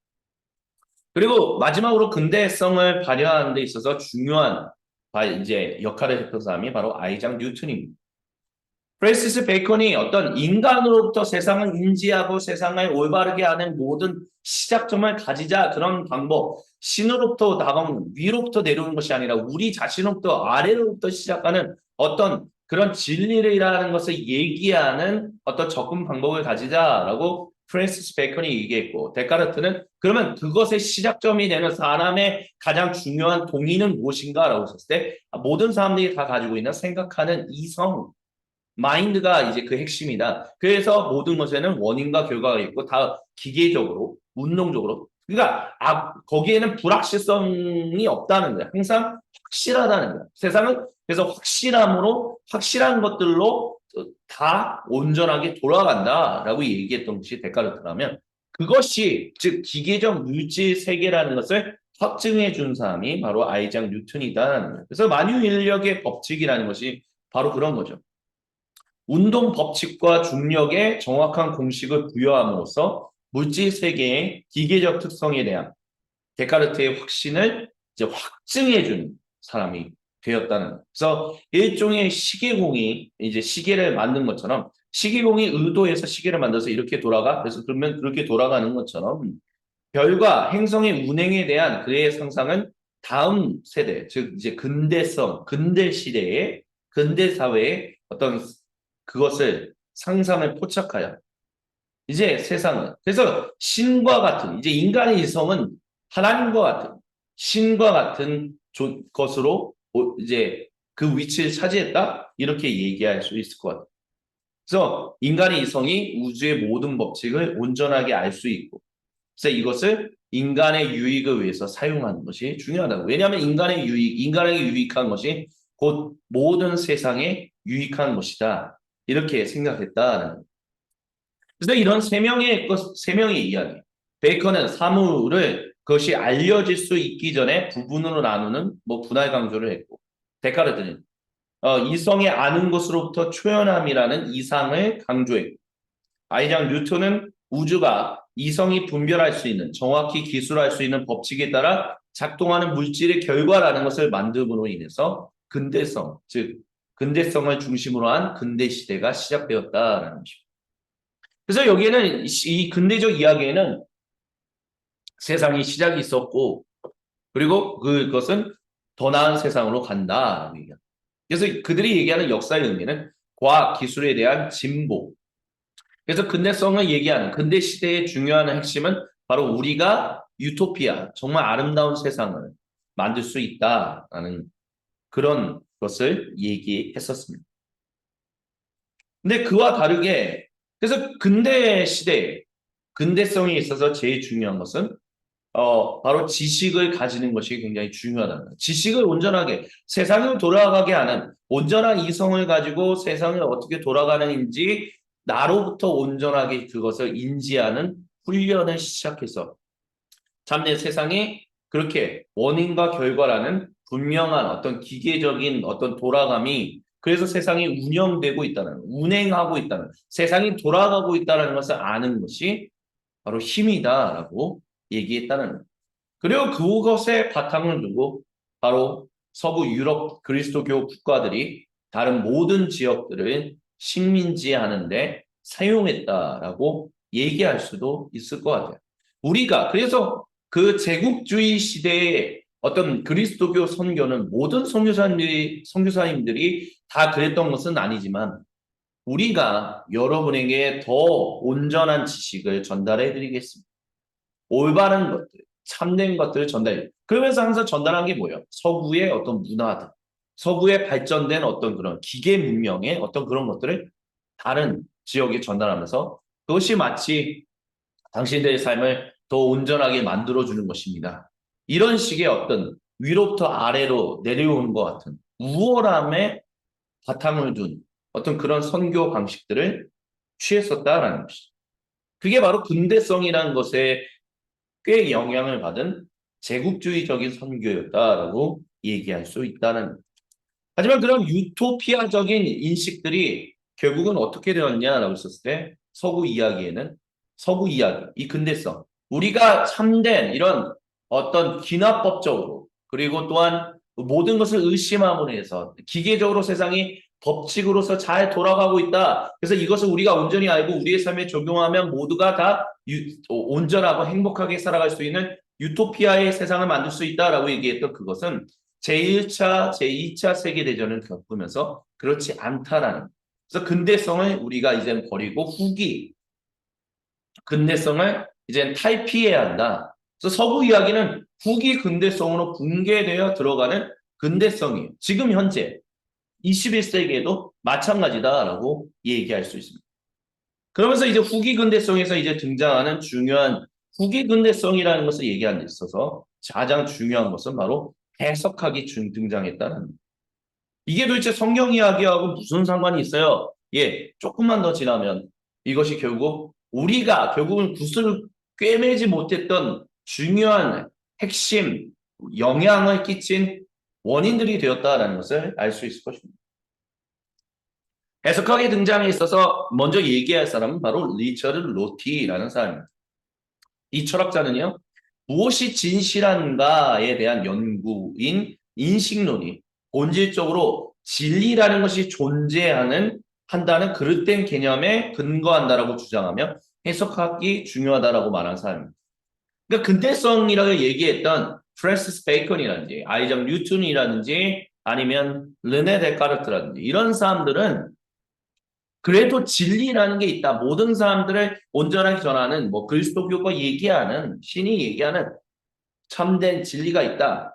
그리고 마지막으로 근대성을 발휘하는 데 있어서 중요한 이제 역할을 했던 사람이 바로 아이작 뉴턴입니다. 프랜시스 베이컨이 어떤 인간으로부터 세상을 인지하고 세상을 올바르게 하는 모든 시작점을 가지자 그런 방법, 신으로부터 다가오는 위로부터 내려오는 것이 아니라 우리 자신으로부터 아래로부터 시작하는 어떤 그런 진리라는 것을 얘기하는 어떤 접근 방법을 가지자라고 프랜시스 베이컨이 얘기했고 데카르트는 그러면 그것의 시작점이 되는 사람의 가장 중요한 동의는 무엇인가라고 했을 때 모든 사람들이 다 가지고 있는 생각하는 이성 마인드가 이제 그 핵심이다. 그래서 모든 것에는 원인과 결과가 있고 다 기계적으로, 운동적으로. 그러니까 거기에는 불확실성이 없다는 거야. 항상 확실하다는 거야. 세상은 그래서 확실한 것들로 다 온전하게 돌아간다라고 얘기했던 것이 데카르트라면 그것이 즉 기계적 물질 세계라는 것을 확증해 준 사람이 바로 아이작 뉴턴이다라는 거예요. 그래서 만유 인력의 법칙이라는 것이 바로 그런 거죠. 운동 법칙과 중력의 정확한 공식을 부여함으로써 물질 세계의 기계적 특성에 대한 데카르트의 확신을 이제 확증해준 사람이 되었다는 거예요. 그래서 일종의 시계공이 이제 시계를 만든 것처럼 시계공이 의도해서 시계를 만들어서 이렇게 돌아가. 그래서 그러면 그렇게 돌아가는 것처럼 별과 행성의 운행에 대한 그의 상상은 다음 세대, 즉 이제 근대 시대의 근대 사회의 어떤 그것을 상상을 포착하여 이제 세상은 그래서 신과 같은 이제 인간의 이성은 하나님과 같은 신과 같은 것으로 이제 그 위치를 차지했다 이렇게 얘기할 수 있을 것 같아요. 그래서 인간의 이성이 우주의 모든 법칙을 온전하게 알 수 있고 그래서 이것을 인간의 유익을 위해서 사용하는 것이 중요하다고. 왜냐하면 인간에게 유익한 것이 곧 모든 세상에 유익한 것이다. 이렇게 생각했다는 거예요. 그래서 이런 세 명의 이야기. 베이컨은 사물을 그것이 알려질 수 있기 전에 부분으로 나누는 분할 강조를 했고, 데카르트는 이성의 아는 것으로부터 초연함이라는 이상을 강조했고, 아이작 뉴턴은 우주가 이성이 분별할 수 있는 정확히 기술할 수 있는 법칙에 따라 작동하는 물질의 결과라는 것을 만듦으로 인해서 근대성, 즉 근대성을 중심으로 한 근대 시대가 시작되었다라는 것입니다. 그래서 여기에는 이 근대적 이야기에는 세상이 시작이 있었고 그리고 그것은 더 나은 세상으로 간다라고 얘기합니다. 그래서 그들이 얘기하는 역사의 의미는 과학, 기술에 대한 진보. 그래서 근대성을 얘기하는 근대 시대의 중요한 핵심은 바로 우리가 유토피아, 정말 아름다운 세상을 만들 수 있다라는 그런 것을 얘기했었습니다. 근데 그와 다르게 그래서 근대 시대에 근대성에 있어서 제일 중요한 것은 바로 지식을 가지는 것이 굉장히 중요하다는 거예요. 지식을 온전하게 세상을 돌아가게 하는 온전한 이성을 가지고 세상을 어떻게 돌아가는지 나로부터 온전하게 그것을 인지하는 훈련을 시작해서 참된 세상이 그렇게 원인과 결과라는 분명한 어떤 기계적인 어떤 돌아감이 그래서 세상이 운영되고 있다는, 운행하고 있다는, 세상이 돌아가고 있다는 것을 아는 것이 바로 힘이다라고 얘기했다는 거예요. 그리고 그것에 바탕을 두고 바로 서부 유럽 그리스도교 국가들이 다른 모든 지역들을 식민지하는데 사용했다라고 얘기할 수도 있을 것 같아요. 우리가 그래서 그 제국주의 시대에 어떤 그리스도교 선교는 모든 선교사님들이 다 그랬던 것은 아니지만 우리가 여러분에게 더 온전한 지식을 전달해 드리겠습니다. 올바른 것들, 참된 것들을 전달해. 그러면서 항상 전달한 게 뭐예요? 서구의 어떤 문화들, 서구의 발전된 어떤 그런 기계 문명의 어떤 그런 것들을 다른 지역에 전달하면서 그것이 마치 당신들의 삶을 더 온전하게 만들어주는 것입니다. 이런 식의 어떤 위로부터 아래로 내려오는 것 같은 우월함에 바탕을 둔 어떤 그런 선교 방식들을 취했었다라는 것이죠. 그게 바로 근대성이라는 것에 꽤 영향을 받은 제국주의적인 선교였다라고 얘기할 수 있다는. 하지만 그런 유토피아적인 인식들이 결국은 어떻게 되었냐라고 했었을 때 서구 이야기, 이 근대성, 우리가 참된 이런 어떤 기납법적으로 그리고 또한 모든 것을 의심함으로 해서 기계적으로 세상이 법칙으로서 잘 돌아가고 있다. 그래서 이것을 우리가 온전히 알고 우리의 삶에 적용하면 모두가 다 온전하고 행복하게 살아갈 수 있는 유토피아의 세상을 만들 수 있다라고 얘기했던 그것은 제1차, 제2차 세계대전을 겪으면서 그렇지 않다라는. 그래서 근대성을 우리가 이제 버리고 근대성을 이제 탈피해야 한다. 그래서 서구 이야기는 후기 근대성으로 붕괴되어 들어가는 근대성이에요. 지금 현재 21세기에도 마찬가지다라고 얘기할 수 있습니다. 그러면서 이제 후기 근대성에서 이제 등장하는 중요한 후기 근대성이라는 것을 얘기하는 데 있어서 가장 중요한 것은 바로 해석학이 등장했다는. 이게 도대체 성경 이야기하고 무슨 상관이 있어요? 예, 조금만 더 지나면 이것이 결국 우리가 결국은 굿을 꿰매지 못했던 중요한 핵심 영향을 끼친 원인들이 되었다라는 것을 알 수 있을 것입니다. 해석학의 등장에 있어서 먼저 얘기할 사람은 바로 리처드 로티라는 사람입니다. 이 철학자는요, 무엇이 진실한가에 대한 연구인 인식론이 본질적으로 진리라는 것이 한다는 그릇된 개념에 근거한다라고 주장하며 해석학이 중요하다라고 말한 사람입니다. 그러니까 근대성이라고 얘기했던 프랜시스 베이컨이라든지 아이작 뉴턴이라든지 아니면 르네 데카르트라든지 이런 사람들은 그래도 진리라는 게 있다. 모든 사람들을 온전하게 전하는 뭐 그리스도교가 얘기하는 신이 얘기하는 참된 진리가 있다.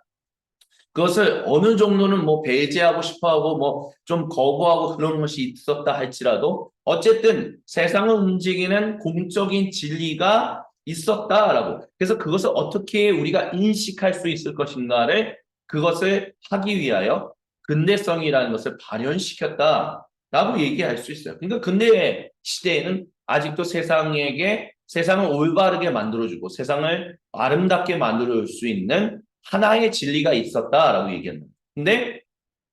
그것을 어느 정도는 뭐 배제하고 싶어하고 뭐 좀 거부하고 그런 것이 있었다 할지라도 어쨌든 세상을 움직이는 공적인 진리가 있었다라고. 그래서 그것을 어떻게 우리가 인식할 수 있을 것인가를 그것을 하기 위하여 근대성이라는 것을 발현시켰다라고 얘기할 수 있어요. 그러니까 근대 시대에는 아직도 세상을 올바르게 만들어주고 세상을 아름답게 만들어줄 수 있는 하나의 진리가 있었다라고 얘기합니다. 근데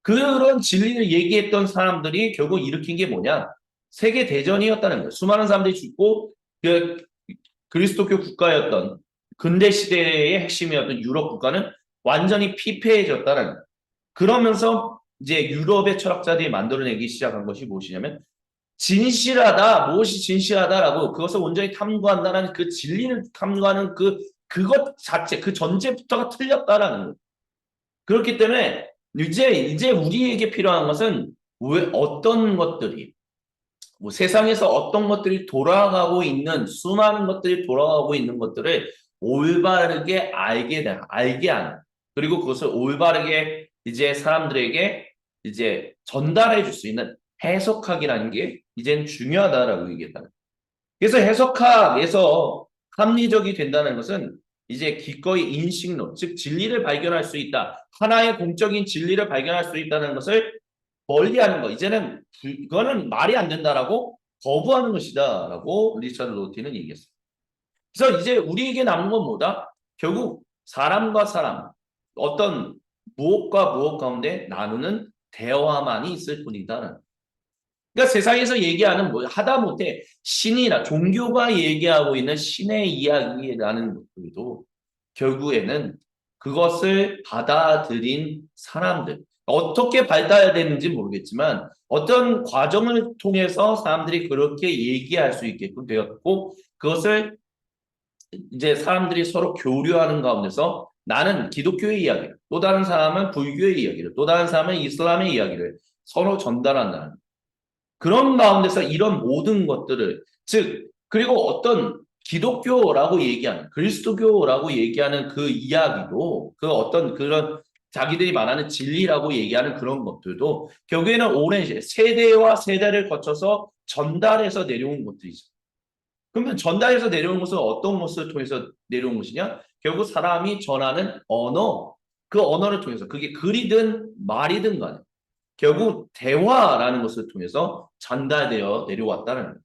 그런 진리를 얘기했던 사람들이 결국 일으킨 게 뭐냐? 세계 대전이었다는 거예요. 수많은 사람들이 죽고 그 그리스도교 국가였던 근대 시대의 핵심이었던 유럽 국가는 완전히 피폐해졌다는 거예요. 그러면서 이제 유럽의 철학자들이 만들어내기 시작한 것이 무엇이냐면 진실하다, 무엇이 진실하다라고 그것을 온전히 탐구한다는 그 진리를 탐구하는 그것 자체, 그 전제부터가 틀렸다라는 거예요. 그렇기 때문에 이제 우리에게 필요한 것은 왜 어떤 것들이 뭐 세상에서 어떤 것들이 돌아가고 있는 수많은 것들이 돌아가고 있는 것들을 올바르게 알게 하는 그리고 그것을 올바르게 이제 사람들에게 이제 전달해 줄 수 있는 해석학이라는 게 이제는 중요하다라고 얘기했다. 그래서 해석학에서 합리적이 된다는 것은 이제 기꺼이 인식론, 즉 진리를 발견할 수 있다. 하나의 공적인 진리를 발견할 수 있다는 것을 멀리하는 거. 이제는 이거는 말이 안 된다라고 거부하는 것이다라고 리처드 로티는 얘기했어요. 그래서 이제 우리에게 남은 건 뭐다? 결국 사람과 사람, 어떤 무엇과 무엇 가운데 나누는 대화만이 있을 뿐이다. 그러니까 세상에서 얘기하는 뭐 하다못해 신이나 종교가 얘기하고 있는 신의 이야기라는 것들도 결국에는 그것을 받아들인 사람들 어떻게 받아야 되는지 모르겠지만 어떤 과정을 통해서 사람들이 그렇게 얘기할 수 있게끔 되었고 그것을 이제 사람들이 서로 교류하는 가운데서 나는 기독교의 이야기를 또 다른 사람은 불교의 이야기를 또 다른 사람은 이슬람의 이야기를 서로 전달한다는 그런 가운데서 이런 모든 것들을 즉 그리고 어떤 기독교라고 얘기하는 그리스도교라고 얘기하는 그 이야기도 그 어떤 그런 자기들이 말하는 진리라고 얘기하는 그런 것들도 결국에는 오랜 세대와 세대를 거쳐서 전달해서 내려온 것들이죠. 그러면 전달해서 내려온 것은 어떤 것을 통해서 내려온 것이냐? 결국 사람이 전하는 언어, 그 언어를 통해서 그게 글이든 말이든 간에 결국 대화라는 것을 통해서 전달되어 내려왔다는 거예요.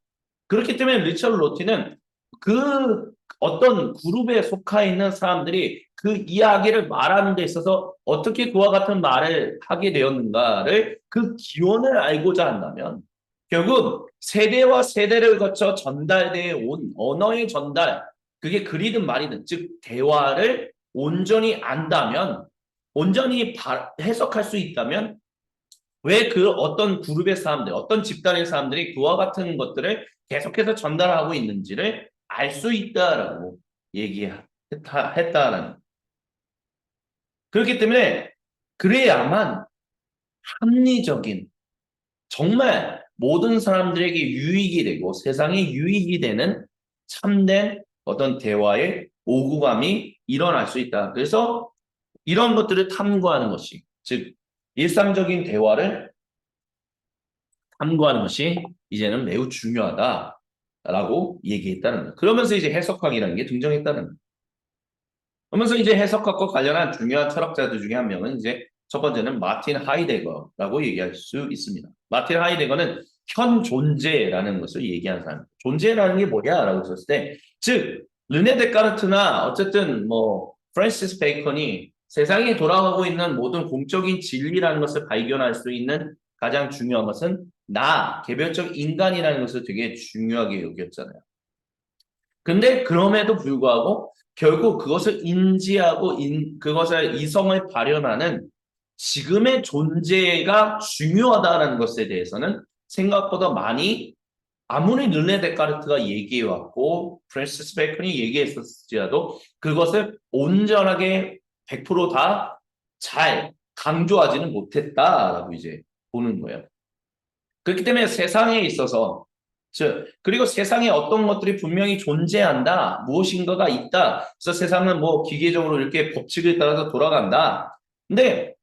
그렇기 때문에 리처드 로티는 그 어떤 그룹에 속해 있는 사람들이 그 이야기를 말하는 데 있어서 어떻게 그와 같은 말을 하게 되었는가를 그 기원을 알고자 한다면 결국 세대와 세대를 거쳐 전달되어 온 언어의 전달 그게 글이든 말이든 즉 대화를 온전히 안다면 온전히 해석할 수 있다면 왜 그 어떤 그룹의 사람들, 어떤 집단의 사람들이 그와 같은 것들을 계속해서 전달하고 있는지를 알 수 있다라고 얘기했다라는. 그렇기 때문에 그래야만 합리적인 정말 모든 사람들에게 유익이 되고 세상에 유익이 되는 참된 어떤 대화의 오구감이 일어날 수 있다. 그래서 이런 것들을 탐구하는 것이 즉 일상적인 대화를 탐구하는 것이 이제는 매우 중요하다라고 얘기했다는 거예요. 그러면서 이제 해석학이라는 게 등장했다는 거예요. 그러면서 이제 해석학과 관련한 중요한 철학자들 중에 한 명은 이제 첫 번째는 마틴 하이데거라고 얘기할 수 있습니다. 마틴 하이데거는 현 존재라는 것을 얘기하는 사람입니다. 존재라는 게 뭐냐라고 했을 때, 즉 르네 데카르트나 어쨌든 뭐 프랜시스 베이컨이 세상에 돌아가고 있는 모든 공적인 진리라는 것을 발견할 수 있는 가장 중요한 것은 개별적 인간이라는 것을 되게 중요하게 여겼잖아요. 근데 그럼에도 불구하고 결국 그것을 인지하고 그것을 이성을 발현하는 지금의 존재가 중요하다는 것에 대해서는 생각보다 많이 아무리 르네 데카르트가 얘기해왔고 프랜시스 베이컨이 얘기했었지라도 그것을 온전하게 100%다 잘 강조하지는 못했다라고 이제 보는 거예요. 그렇기 때문에 세상에 있어서 그리고 세상에 어떤 것들이 분명히 존재한다. 무엇인가가 있다. 그래서 세상은 뭐 기계적으로 이렇게 법칙에 따라서 돌아간다. 근데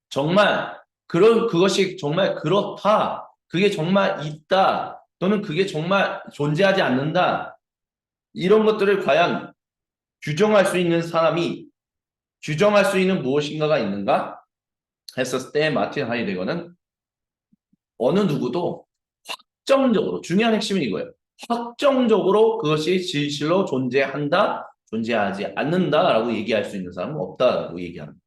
정말 그것이 정말 그렇다. 그게 정말 있다. 또는 그게 정말 존재하지 않는다. 이런 것들을 과연 규정할 수 있는 사람이 규정할 수 있는 무엇인가가 있는가? 했었을 때 마틴 하이데거는 어느 누구도 확정적으로 중요한 핵심은 이거예요. 확정적으로 그것이 진실로 존재한다, 존재하지 않는다라고 얘기할 수 있는 사람은 없다라고 얘기합니다.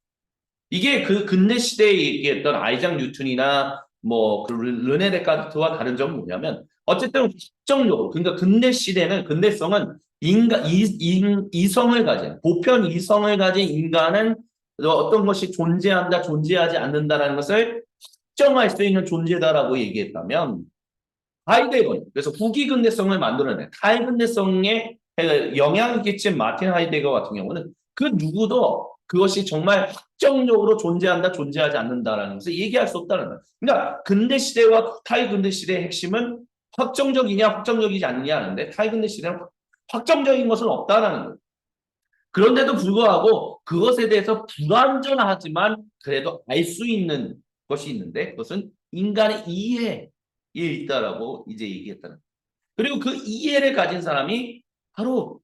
이게 그 근대 시대에 얘기했던 아이작 뉴턴이나 뭐그 르네 데카르트와 다른 점은 뭐냐면 어쨌든 확정적으로 그러니까 근대성은 이성을 가진 보편 이성을 가진 인간은 어떤 것이 존재한다, 존재하지 않는다라는 것을 확정할 수 있는 존재다라고 얘기했다면 하이데거, 그래서 후기 근대성을 만들어낸 탈근대성에 영향을 끼친 마틴 하이데거 같은 경우는 그 누구도 그것이 정말 확정적으로 존재한다, 존재하지 않는다라는 것을 얘기할 수 없다는 거예요. 그러니까 근대 시대와 탈근대 시대의 핵심은 확정적이냐, 확정적이지 않느냐 하는데 탈근대 시대는 확정적인 것은 없다라는 거예요. 그런데도 불구하고 그것에 대해서 불완전하지만 그래도 알 수 있는 것이 있는데 그것은 인간의 이해에 있다라고 이제 얘기했다는 거예요. 그리고 그 이해를 가진 사람이 바로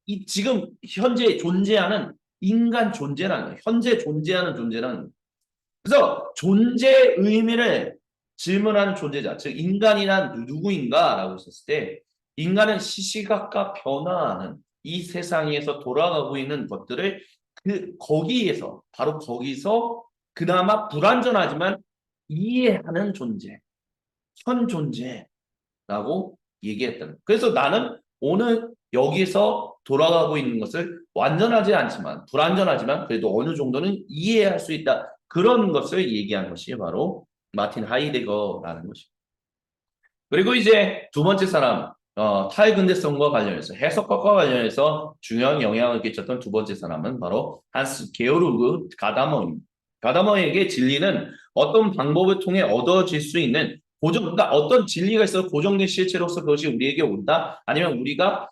이 지금 현재 존재하는 인간 존재라는 거예요. 현재 존재하는 존재라는 거예요. 그래서 존재의 의미를 질문하는 존재자, 즉 인간이란 누구인가라고 했을 때 인간은 시시각각 변화하는 이 세상에서 돌아가고 있는 것들을 거기에서 바로 거기서 그나마 불완전하지만 이해하는 존재, 현 존재라고 얘기했다는. 그래서 나는 오늘 여기서 돌아가고 있는 것을 완전하지 않지만 불완전하지만 그래도 어느 정도는 이해할 수 있다. 그런 것을 얘기한 것이 바로 마틴 하이데거라는 것입니다. 그리고 이제 두 번째 사람, 탈근대성과 관련해서 해석학과 관련해서 중요한 영향을 끼쳤던 두 번째 사람은 바로 한스 게오르그 가다머입니다. 가다머에게 진리는 어떤 방법을 통해 얻어질 수 있는 그러니까 어떤 진리가 있어서 고정된 실체로서 그것이 우리에게 온다? 아니면 우리가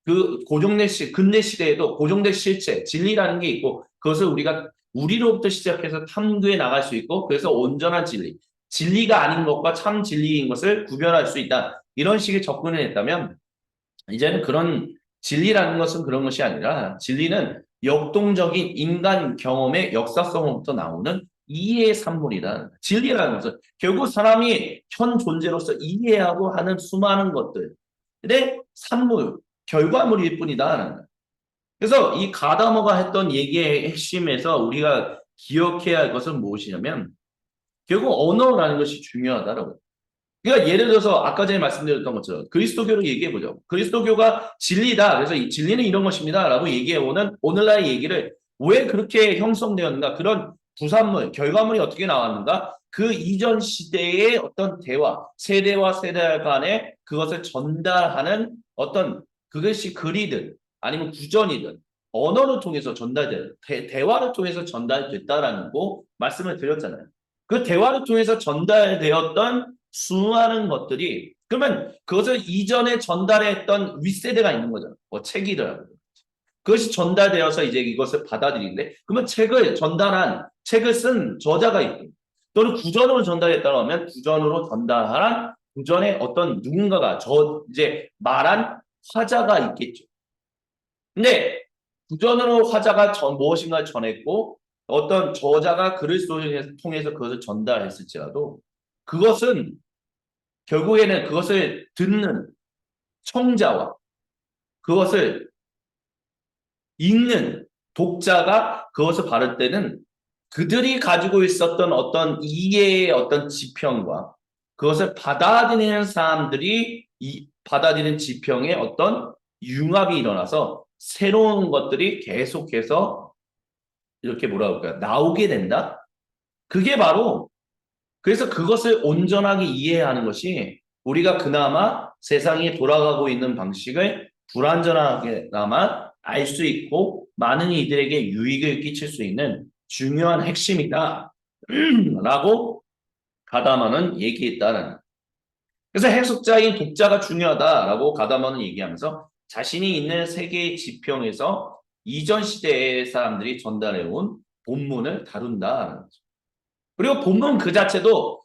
그 근대 시대에도 고정된 실체, 진리라는 게 있고 그것을 우리가 우리로부터 시작해서 탐구해 나갈 수 있고 그래서 온전한 진리, 진리가 아닌 것과 참 진리인 것을 구별할 수 있다. 이런 식의 접근을 했다면 이제는 그런 진리라는 것은 그런 것이 아니라 진리는 역동적인 인간 경험의 역사성으로부터 나오는 이해의 산물이다. 진리라는 것은 결국 사람이 현 존재로서 이해하고 하는 수많은 것들의 산물, 결과물일 뿐이다. 그래서 이 가다머가 했던 얘기의 핵심에서 우리가 기억해야 할 것은 무엇이냐면 결국 언어라는 것이 중요하다라고. 그러니까 예를 들어서 아까 전에 말씀드렸던 것처럼 그리스도교를 얘기해보죠. 그리스도교가 진리다. 그래서 이 진리는 이런 것입니다. 라고 얘기해오는 오늘날의 얘기를 왜 그렇게 형성되었는가. 그런 부산물, 결과물이 어떻게 나왔는가. 그 이전 시대의 어떤 대화, 세대와 세대 간에 그것을 전달하는 어떤 그것이 글이든 아니면 구전이든 언어를 통해서 대화를 통해서 전달됐다라는 거 말씀을 드렸잖아요. 그 대화를 통해서 전달되었던 수많은 것들이 그러면 그것을 이전에 전달했던 윗세대가 있는 거잖아. 뭐 책이더라도. 그것이 전달되어서 이제 이것을 받아들이는데 그러면 책을 쓴 저자가 있고 또는 구전으로 전달했다고 하면 구전으로 전달한 구전의 어떤 누군가가 이제 말한 화자가 있겠죠. 근데 구전으로 화자가 무엇인가 전했고 어떤 저자가 글을 통해서 그것을 전달했을지라도 그것은 결국에는 그것을 듣는 청자와 그것을 읽는 독자가 그것을 받을 때는 그들이 가지고 있었던 어떤 이해의 어떤 지평과 그것을 받아들이는 사람들이 받아들이는 지평에 어떤 융합이 일어나서 새로운 것들이 계속해서 이렇게 뭐라 그럴까요? 나오게 된다? 그게 바로 그래서 그것을 온전하게 이해하는 것이 우리가 그나마 세상이 돌아가고 있는 방식을 불완전하게나마 알 수 있고 많은 이들에게 유익을 끼칠 수 있는 중요한 핵심이다. 라고 가다마는 얘기했다는. 그래서 해석자인 독자가 중요하다라고 가다마는 얘기하면서 자신이 있는 세계의 지평에서 이전 시대의 사람들이 전달해온 본문을 다룬다라는 거죠. 그리고 본문 그 자체도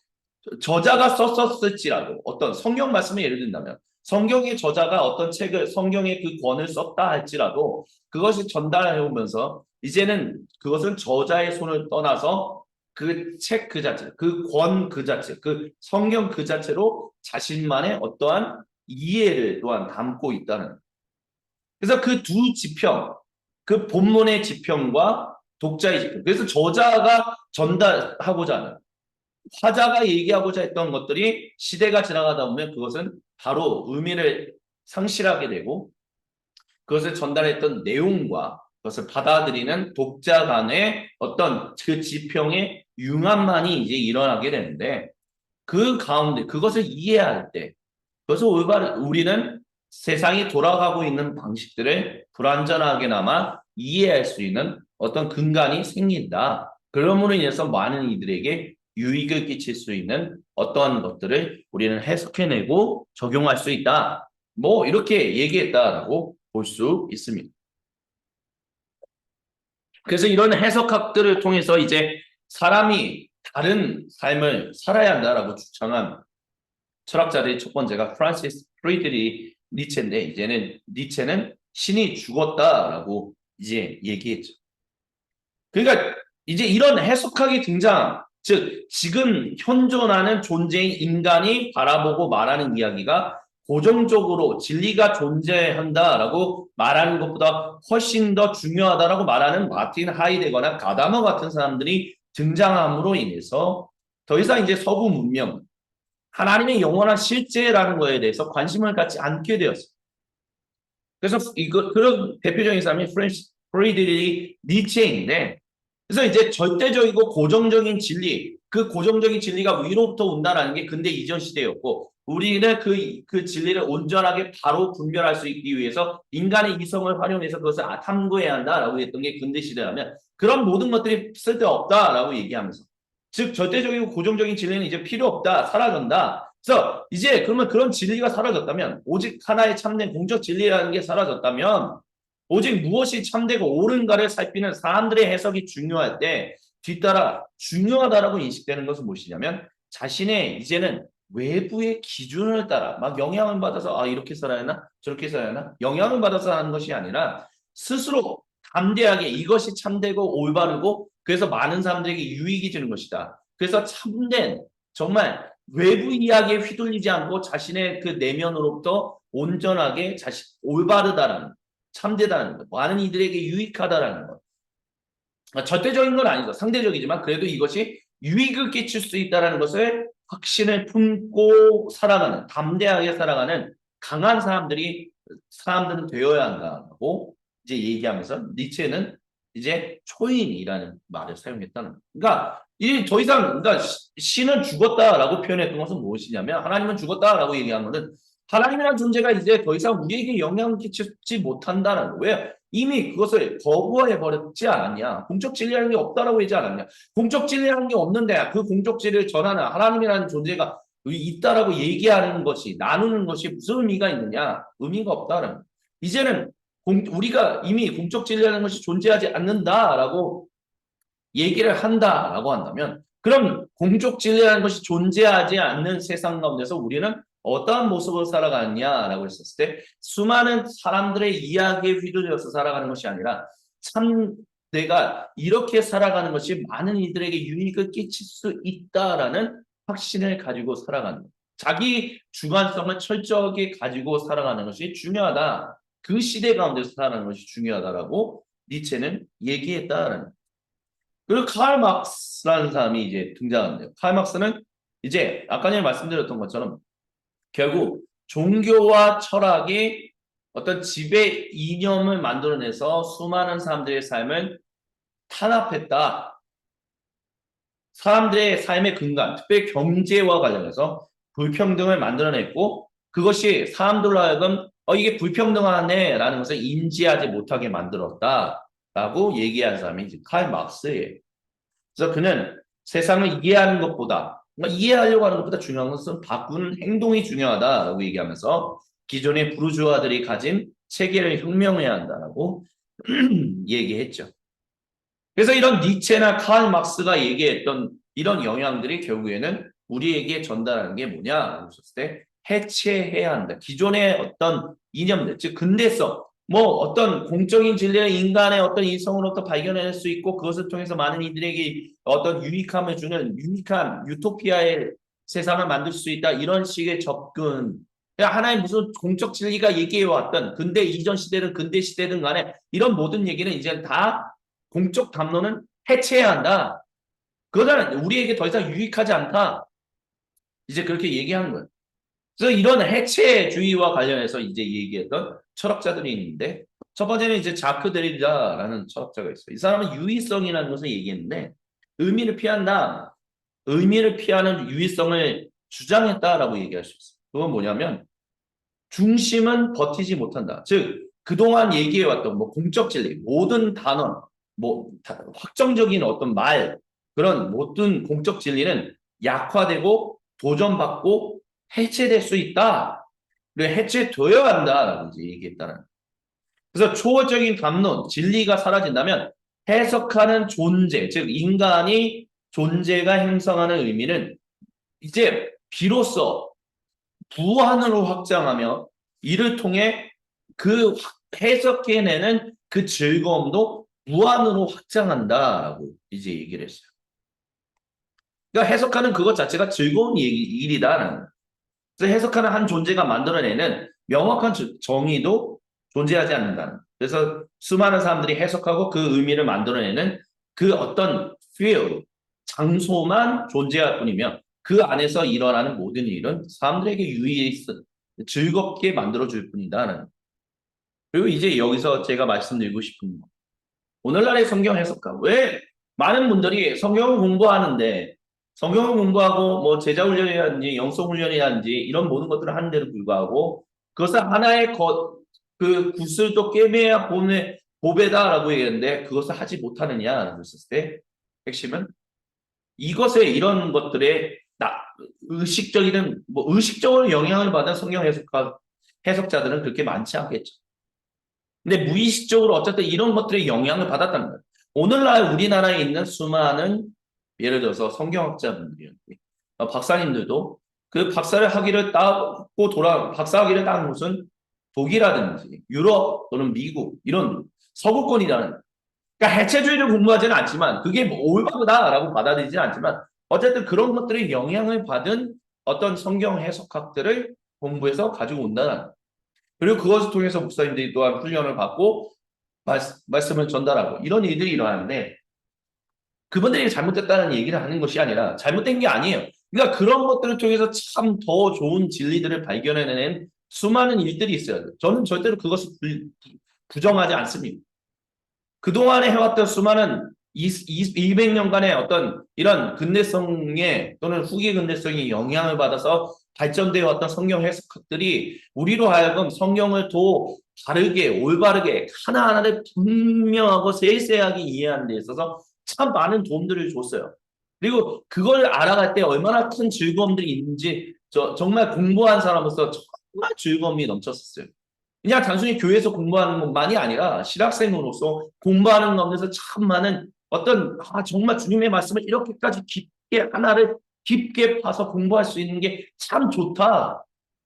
저자가 썼었을지라도 어떤 성경 말씀을 예를 든다면 성경의 저자가 어떤 책을 성경의 그 권을 썼다 할지라도 그것이 전달해 오면서 이제는 그것은 저자의 손을 떠나서 그 책 그 자체, 그 권 그 자체, 그 성경 그 자체로 자신만의 어떠한 이해를 또한 담고 있다는. 그래서 그 두 지평, 그 본문의 지평과 독자의 지평. 그래서 저자가 전달하고자 하는 화자가 얘기하고자 했던 것들이 시대가 지나가다 보면 그것은 바로 의미를 상실하게 되고 그것을 전달했던 내용과 그것을 받아들이는 독자 간의 어떤 그 지평의 융합만이 이제 일어나게 되는데 그 가운데 그것을 이해할 때 그래서 올바른 우리는 세상이 돌아가고 있는 방식들을 불완전하게나마 이해할 수 있는 어떤 근간이 생긴다. 그러므로 인해서 많은 이들에게 유익을 끼칠 수 있는 어떠한 것들을 우리는 해석해내고 적용할 수 있다. 뭐 이렇게 얘기했다라고 볼 수 있습니다. 그래서 이런 해석학들을 통해서 이제 사람이 다른 삶을 살아야 한다라고 주장한 철학자들의 첫 번째가 프란시스 프리드리 니체인데 이제는 니체는 신이 죽었다라고 이제 얘기했죠. 그러니까 이제 이런 해석학이 등장, 즉 지금 현존하는 존재인 인간이 바라보고 말하는 이야기가 고정적으로 진리가 존재한다라고 말하는 것보다 훨씬 더 중요하다라고 말하는 마틴 하이데거나 가다머 같은 사람들이 등장함으로 인해서 더 이상 이제 서구 문명, 하나님의 영원한 실제라는 거에 대해서 관심을 갖지 않게 되었어요. 그래서 그런 대표적인 사람이 프리드리히 니체인데, 그래서 이제 절대적이고 고정적인 진리, 그 고정적인 진리가 위로부터 온다라는 게 근대 이전 시대였고, 우리는 그 진리를 온전하게 바로 분별할 수 있기 위해서 인간의 이성을 활용해서 그것을 탐구해야 한다라고 했던 게 근대 시대라면, 그런 모든 것들이 쓸데없다라고 얘기하면서, 즉 절대적이고 고정적인 진리는 이제 필요 없다, 사라진다. 그래서 이제 그러면 그런 진리가 사라졌다면, 오직 하나의 참된 공적 진리라는 게 사라졌다면, 오직 무엇이 참되고 옳은가를 살피는 사람들의 해석이 중요할 때 뒤따라 중요하다라고 인식되는 것은 무엇이냐면, 자신의 이제는 외부의 기준을 따라 막 영향을 받아서 이렇게 살아야 하나 저렇게 살아야 하나 영향을 받아서 하는 것이 아니라 스스로 담대하게 이것이 참되고 올바르고 그래서 많은 사람들에게 유익이 되는 것이다. 그래서 참된 정말 외부 이야기에 휘둘리지 않고 자신의 그 내면으로부터 온전하게 올바르다라는, 참되다는 것, 많은 이들에게 유익하다라는 것. 절대적인 건 아니죠. 상대적이지만 그래도 이것이 유익을 끼칠 수 있다는 것을 확신을 품고 살아가는, 담대하게 살아가는 강한 사람들은 되어야 한다고 이제 얘기하면서 니체는 이제 초인이라는 말을 사용했다는 거예요. 그러니까 이 더 이상 그러니까 신은 죽었다라고 표현했던 것은 무엇이냐면, 하나님은 죽었다라고 얘기한 것은 하나님이라는 존재가 이제 더 이상 우리에게 영향을 끼치지 못한다는 거예요. 왜? 이미 그것을 거부해 버렸지 않았냐? 공적 진리라는 게 없다라고 하지 않았냐? 공적 진리라는 게 없는데 그 공적 진리를 전하는 하나님이라는 존재가 있다라고 얘기하는 것이, 나누는 것이 무슨 의미가 있느냐? 의미가 없다는 거예요. 이제는 우리가 이미 공적 진리라는 것이 존재하지 않는다라고 얘기를 한다라고 한다면, 그럼 공적 진리라는 것이 존재하지 않는 세상 가운데서 우리는 어떠한 모습으로 살아가느냐라고 했었을 때, 수많은 사람들의 이야기에 휘둘려서 살아가는 것이 아니라 참 내가 이렇게 살아가는 것이 많은 이들에게 유익을 끼칠 수 있다라는 확신을 가지고 살아가는 것. 자기 주관성을 철저하게 가지고 살아가는 것이 중요하다. 그 시대 가운데서 살아가는 것이 중요하다라고 니체는 얘기했다라는 것. 그리고 칼 막스라는 사람이 이제 등장하는데요. 칼 막스는 이제 아까 전에 말씀드렸던 것처럼 결국 종교와 철학이 어떤 지배 이념을 만들어내서 수많은 사람들의 삶을 탄압했다. 사람들의 삶의 근간, 특별히 경제와 관련해서 불평등을 만들어냈고, 그것이 사람들로 하여금 이게 불평등하네라는 것을 인지하지 못하게 만들었다라고 얘기한 사람이 이제 칼 막스예요. 그래서 그는 세상을 이해하는 것보다, 이해하려고 하는 것보다 중요한 것은 바꾸는 행동이 중요하다라고 얘기하면서 기존의 부르주아들이 가진 체계를 혁명해야 한다라고 얘기했죠. 그래서 이런 니체나 칼 막스가 얘기했던 이런 영향들이 결국에는 우리에게 전달하는 게 뭐냐라고 했을 때 해체해야 한다. 기존의 어떤 이념들, 즉 근대성, 뭐 어떤 공적인 진리를 인간의 어떤 이성으로부터 발견할 수 있고 그것을 통해서 많은 이들에게 어떤 유익함을 주는 유익한 유토피아의 세상을 만들 수 있다. 이런 식의 접근. 하나의 무슨 공적 진리가 얘기해왔던 근대 이전 시대든 근대 시대든 간에 이런 모든 얘기는 이제 다 공적 담론은 해체해야 한다. 그거는 우리에게 더 이상 유익하지 않다. 이제 그렇게 얘기하는 거예요. 그래서 이런 해체주의와 관련해서 이제 얘기했던 철학자들이 있는데, 첫 번째는 이제 자크 데리다라는 철학자가 있어요. 이 사람은 유의성이라는 것을 얘기했는데, 의미를 피한다. 의미를 피하는 유의성을 주장했다라고 얘기할 수 있어요. 그건 뭐냐면 중심은 버티지 못한다. 즉 그동안 얘기해왔던 뭐 공적 진리, 모든 단어, 뭐 확정적인 어떤 말, 그런 모든 공적 진리는 약화되고 도전받고 해체될 수 있다. 그리고 해체되어야 한다라고 이제 얘기했다는. 그래서 초월적인 감론, 진리가 사라진다면 해석하는 존재, 즉 인간이 존재가 형성하는 의미는 이제 비로소 무한으로 확장하며 이를 통해 그 해석해내는 그 즐거움도 무한으로 확장한다라고 이제 얘기를 했어요. 그러니까 해석하는 그것 자체가 즐거운 일이다라는. 그래서 해석하는 한 존재가 만들어내는 명확한 정의도 존재하지 않는다는. 그래서 수많은 사람들이 해석하고 그 의미를 만들어내는 그 어떤 field, 장소만 존재할 뿐이며 그 안에서 일어나는 모든 일은 사람들에게 유의있어 즐겁게 만들어줄 뿐이다는. 그리고 이제 여기서 제가 말씀드리고 싶은 거. 오늘날의 성경 해석가. 왜 많은 분들이 성경을 공부하는데 성경을 공부하고 뭐 제자훈련이라든지 영성훈련이라든지 이런 모든 것들을 하는데도 불구하고 그것을 하나의 그 구슬도 꿰매야 보배다라고 얘기했는데 그것을 하지 못하느냐라고 했을 때 핵심은 이것에 이런 것들에 의식적인 뭐 의식적으로 영향을 받은 성경 해석자들은 그렇게 많지 않겠죠. 근데 무의식적으로 어쨌든 이런 것들에 영향을 받았다는 거예요. 오늘날 우리나라에 있는 수많은 예를 들어서 성경학자분들이 박사님들도 그 박사를 학위를 따고 박사학위를 딴 곳은 독일이라든지 유럽 또는 미국 이런 서구권이라는, 그러니까 해체주의를 공부하지는 않지만 그게 뭐 올바르다라고 받아들이지는 않지만 어쨌든 그런 것들의 영향을 받은 어떤 성경 해석학들을 공부해서 가지고 온다는. 그리고 그것을 통해서 목사님들이 또한 훈련을 받고 말씀을 전달하고 이런 일들이 일어나는데 그분들이 잘못됐다는 얘기를 하는 것이 아니라 잘못된 게 아니에요. 그러니까 그런 것들을 통해서 참 더 좋은 진리들을 발견해내는 수많은 일들이 있어요. 저는 절대로 그것을 부정하지 않습니다. 그동안에 해왔던 수많은 200년간의 어떤 이런 근대성의 또는 후기 근대성의 영향을 받아서 발전되어 왔던 성경 해석학들이 우리로 하여금 성경을 더 바르게 올바르게 하나하나를 분명하고 세세하게 이해하는 데 있어서 참 많은 도움들을 줬어요. 그리고 그걸 알아갈 때 얼마나 큰 즐거움들이 있는지 정말 공부한 사람으로서 정말 즐거움이 넘쳤었어요. 그냥 단순히 교회에서 공부하는 것만이 아니라 신학생으로서 공부하는 가운데서 참 많은 어떤 정말 주님의 말씀을 이렇게까지 깊게 하나를 깊게 파서 공부할 수 있는 게 참 좋다.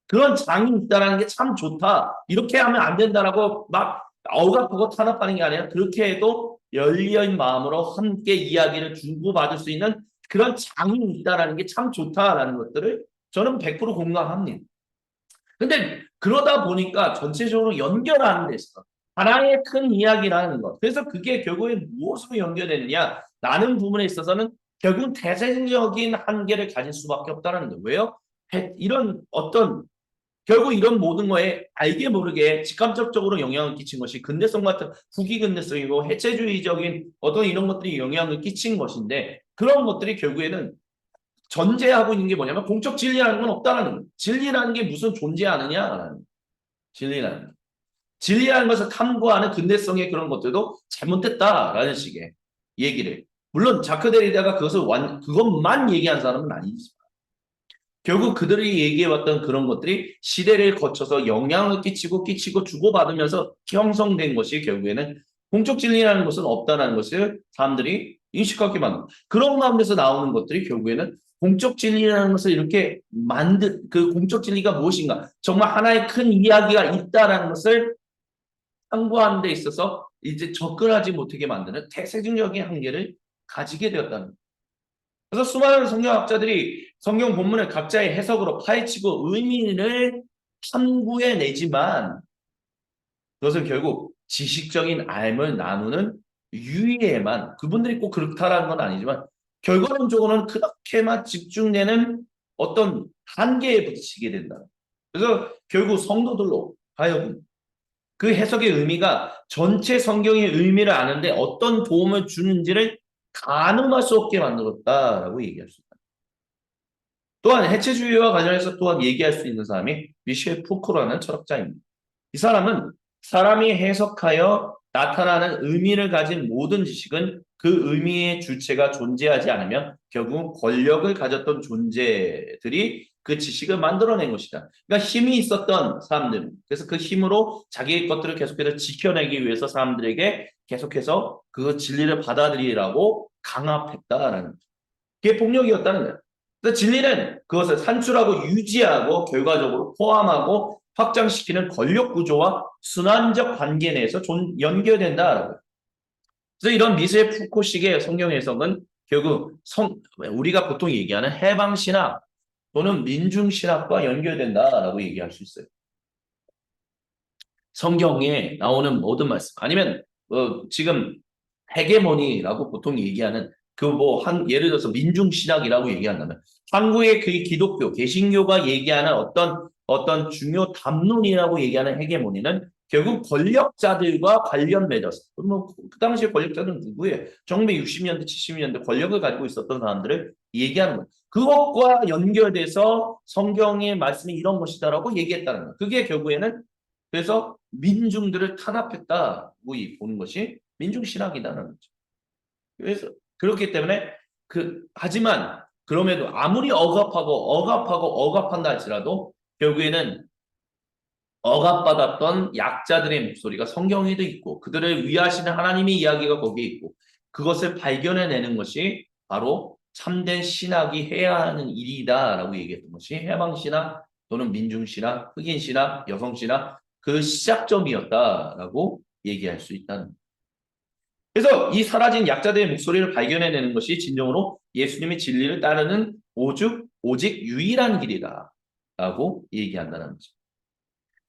그런 장이 있다는 게 참 좋다. 이렇게 하면 안 된다라고 막 억압하고 탄압하는 게 아니라 그렇게 해도 열린 마음으로 함께 이야기를 주고받을 수 있는 그런 장이 있다는 게 참 좋다라는 것들을 저는 100% 공감합니다. 근데 그러다 보니까 전체적으로 연결하는 데 있어. 하나의 큰 이야기라는 것. 그래서 그게 결국에 무엇으로 연결되느냐? 라는 부분에 있어서는 결국 대세적인 한계를 가질 수밖에 없다는 거예요. 왜요? 이런 어떤 결국 이런 모든 거에 알게 모르게 직감적으로 영향을 끼친 것이 근대성 같은 후기 근대성이고 해체주의적인 어떤 이런 것들이 영향을 끼친 것인데 그런 것들이 결국에는 전제하고 있는 게 뭐냐면 공적 진리라는 건 없다는 거예요. 진리라는 게 무슨 존재하느냐라는 진리라는 거. 진리라는 것을 탐구하는 근대성의 그런 것들도 잘못됐다라는 식의 얘기를. 물론 자크 데리다가 그것만 얘기한 사람은 아니지만 결국 그들이 얘기해왔던 그런 것들이 시대를 거쳐서 영향을 끼치고 주고받으면서 형성된 것이 결국에는 공적 진리라는 것은 없다는 것을 사람들이 인식하게 만든 그런 가운데서 나오는 것들이 결국에는 공적 진리라는 것을 이렇게 그 공적 진리가 무엇인가 정말 하나의 큰 이야기가 있다라는 것을 탐구하는 데 있어서 이제 접근하지 못하게 만드는 태세적인 한계를 가지게 되었다는 거예요. 그래서 수많은 성경학자들이 성경 본문을 각자의 해석으로 파헤치고 의미를 탐구해내지만 그것은 결국 지식적인 알을 나누는 유의에만 그분들이 꼭 그렇다라는 건 아니지만 결과론적으로는 그렇게만 집중되는 어떤 한계에 부딪히게 된다. 그래서 결국 성도들로 하여금 그 해석의 의미가 전체 성경의 의미를 아는데 어떤 도움을 주는지를 가늠할 수 없게 만들었다라고 얘기할 수 있다. 또한 해체주의와 관련해서 또한 얘기할 수 있는 사람이 미셸 푸코라는 철학자입니다. 이 사람은 사람이 해석하여 나타나는 의미를 가진 모든 지식은 그 의미의 주체가 존재하지 않으면 결국 권력을 가졌던 존재들이 그 지식을 만들어낸 것이다. 그러니까 힘이 있었던 사람들, 그래서 그 힘으로 자기의 것들을 계속해서 지켜내기 위해서 사람들에게 계속해서 그 진리를 받아들이라고 강압했다라는 거죠. 그게 폭력이었다는 거예요. 그래서 진리는 그것을 산출하고 유지하고 결과적으로 포함하고 확장시키는 권력 구조와 순환적 관계 내에서 연결된다라고. 그래서 이런 미세 푸코식의 성경 해석은 결국 우리가 보통 얘기하는 해방신학 또는 민중신학과 연결된다라고 얘기할 수 있어요. 성경에 나오는 모든 말씀 아니면 지금 헤게모니라고 보통 얘기하는 예를 들어서 민중신학이라고 얘기한다면 한국의 그 기독교, 개신교가 얘기하는 어떤 중요 담론이라고 얘기하는 헤게모니는 결국 권력자들과 관련 맺어서 그 당시에 권력자들은 누구예요? 1960년대, 70년대 권력을 가지고 있었던 사람들을 얘기하는 거예요. 그것과 연결돼서 성경의 말씀이 이런 것이다라고 얘기했다는 거예요. 그게 결국에는 그래서 민중들을 탄압했다고 보는 것이 민중신학이라는 거죠. 그래서 그렇기 때문에 하지만 그럼에도 아무리 억압한다 할지라도 결국에는 억압받았던 약자들의 목소리가 성경에도 있고 그들을 위하시는 하나님의 이야기가 거기에 있고 그것을 발견해내는 것이 바로 참된 신학이 해야 하는 일이다라고 얘기했던 것이 해방신학 또는 민중신학, 흑인신학, 여성신학 그 시작점이었다라고 얘기할 수 있다는 거예요. 그래서 이 사라진 약자들의 목소리를 발견해내는 것이 진정으로 예수님의 진리를 따르는 오직 유일한 길이다라고 얘기한다는 거죠.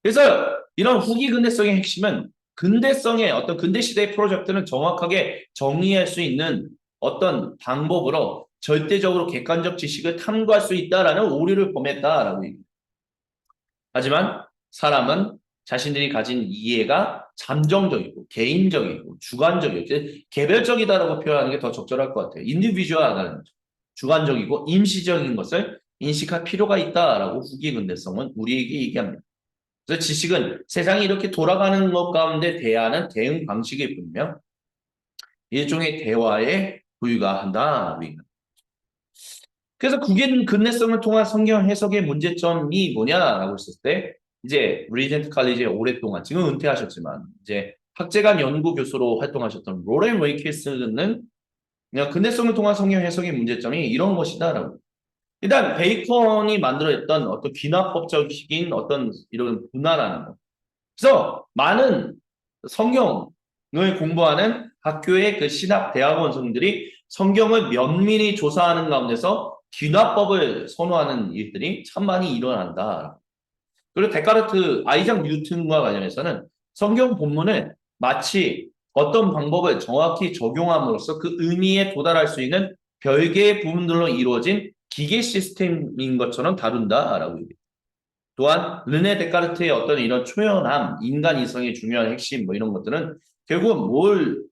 그래서 이런 후기 근대성의 핵심은 근대성의 어떤 근대시대의 프로젝트는 정확하게 정의할 수 있는 어떤 방법으로 절대적으로 객관적 지식을 탐구할 수 있다라는 오류를 범했다라고 얘기합니다. 하지만 사람은 자신들이 가진 이해가 잠정적이고 개인적이고 주관적이고 개별적이다라고 표현하는 게 더 적절할 것 같아요. 인디비주얼하다는 거죠. 주관적이고 임시적인 것을 인식할 필요가 있다라고 후기 근대성은 우리에게 얘기합니다. 그래서 지식은 세상이 이렇게 돌아가는 것 가운데 대하는 대응 방식일 뿐이며 일종의 대화에 불과한다. 그래서 국인 근대성을 통한 성경 해석의 문제점이 뭐냐라고 했을 때 이제 리젠트 칼리지에 오랫동안 지금 은퇴하셨지만 이제 학제간 연구 교수로 활동하셨던 로렌 웨이키스는 그냥 근대성을 통한 성경 해석의 문제점이 이런 것이다라고. 일단 베이컨이 만들어냈던 어떤 귀납법적인 어떤 이런 분화라는 거. 그래서 많은 성경을 공부하는 학교의 그 신학 대학원생들이 성경을 면밀히 조사하는 가운데서 귀납법을 선호하는 일들이 참 많이 일어난다. 그리고 아이작 뉴턴과 관련해서는 성경 본문을 마치 어떤 방법을 정확히 적용함으로써 그 의미에 도달할 수 있는 별개의 부분들로 이루어진 기계 시스템인 것처럼 다룬다라고 얘기해요. 또한 르네 데카르트의 어떤 이런 초연함, 인간 이성의 중요한 핵심 이런 것들은 결국은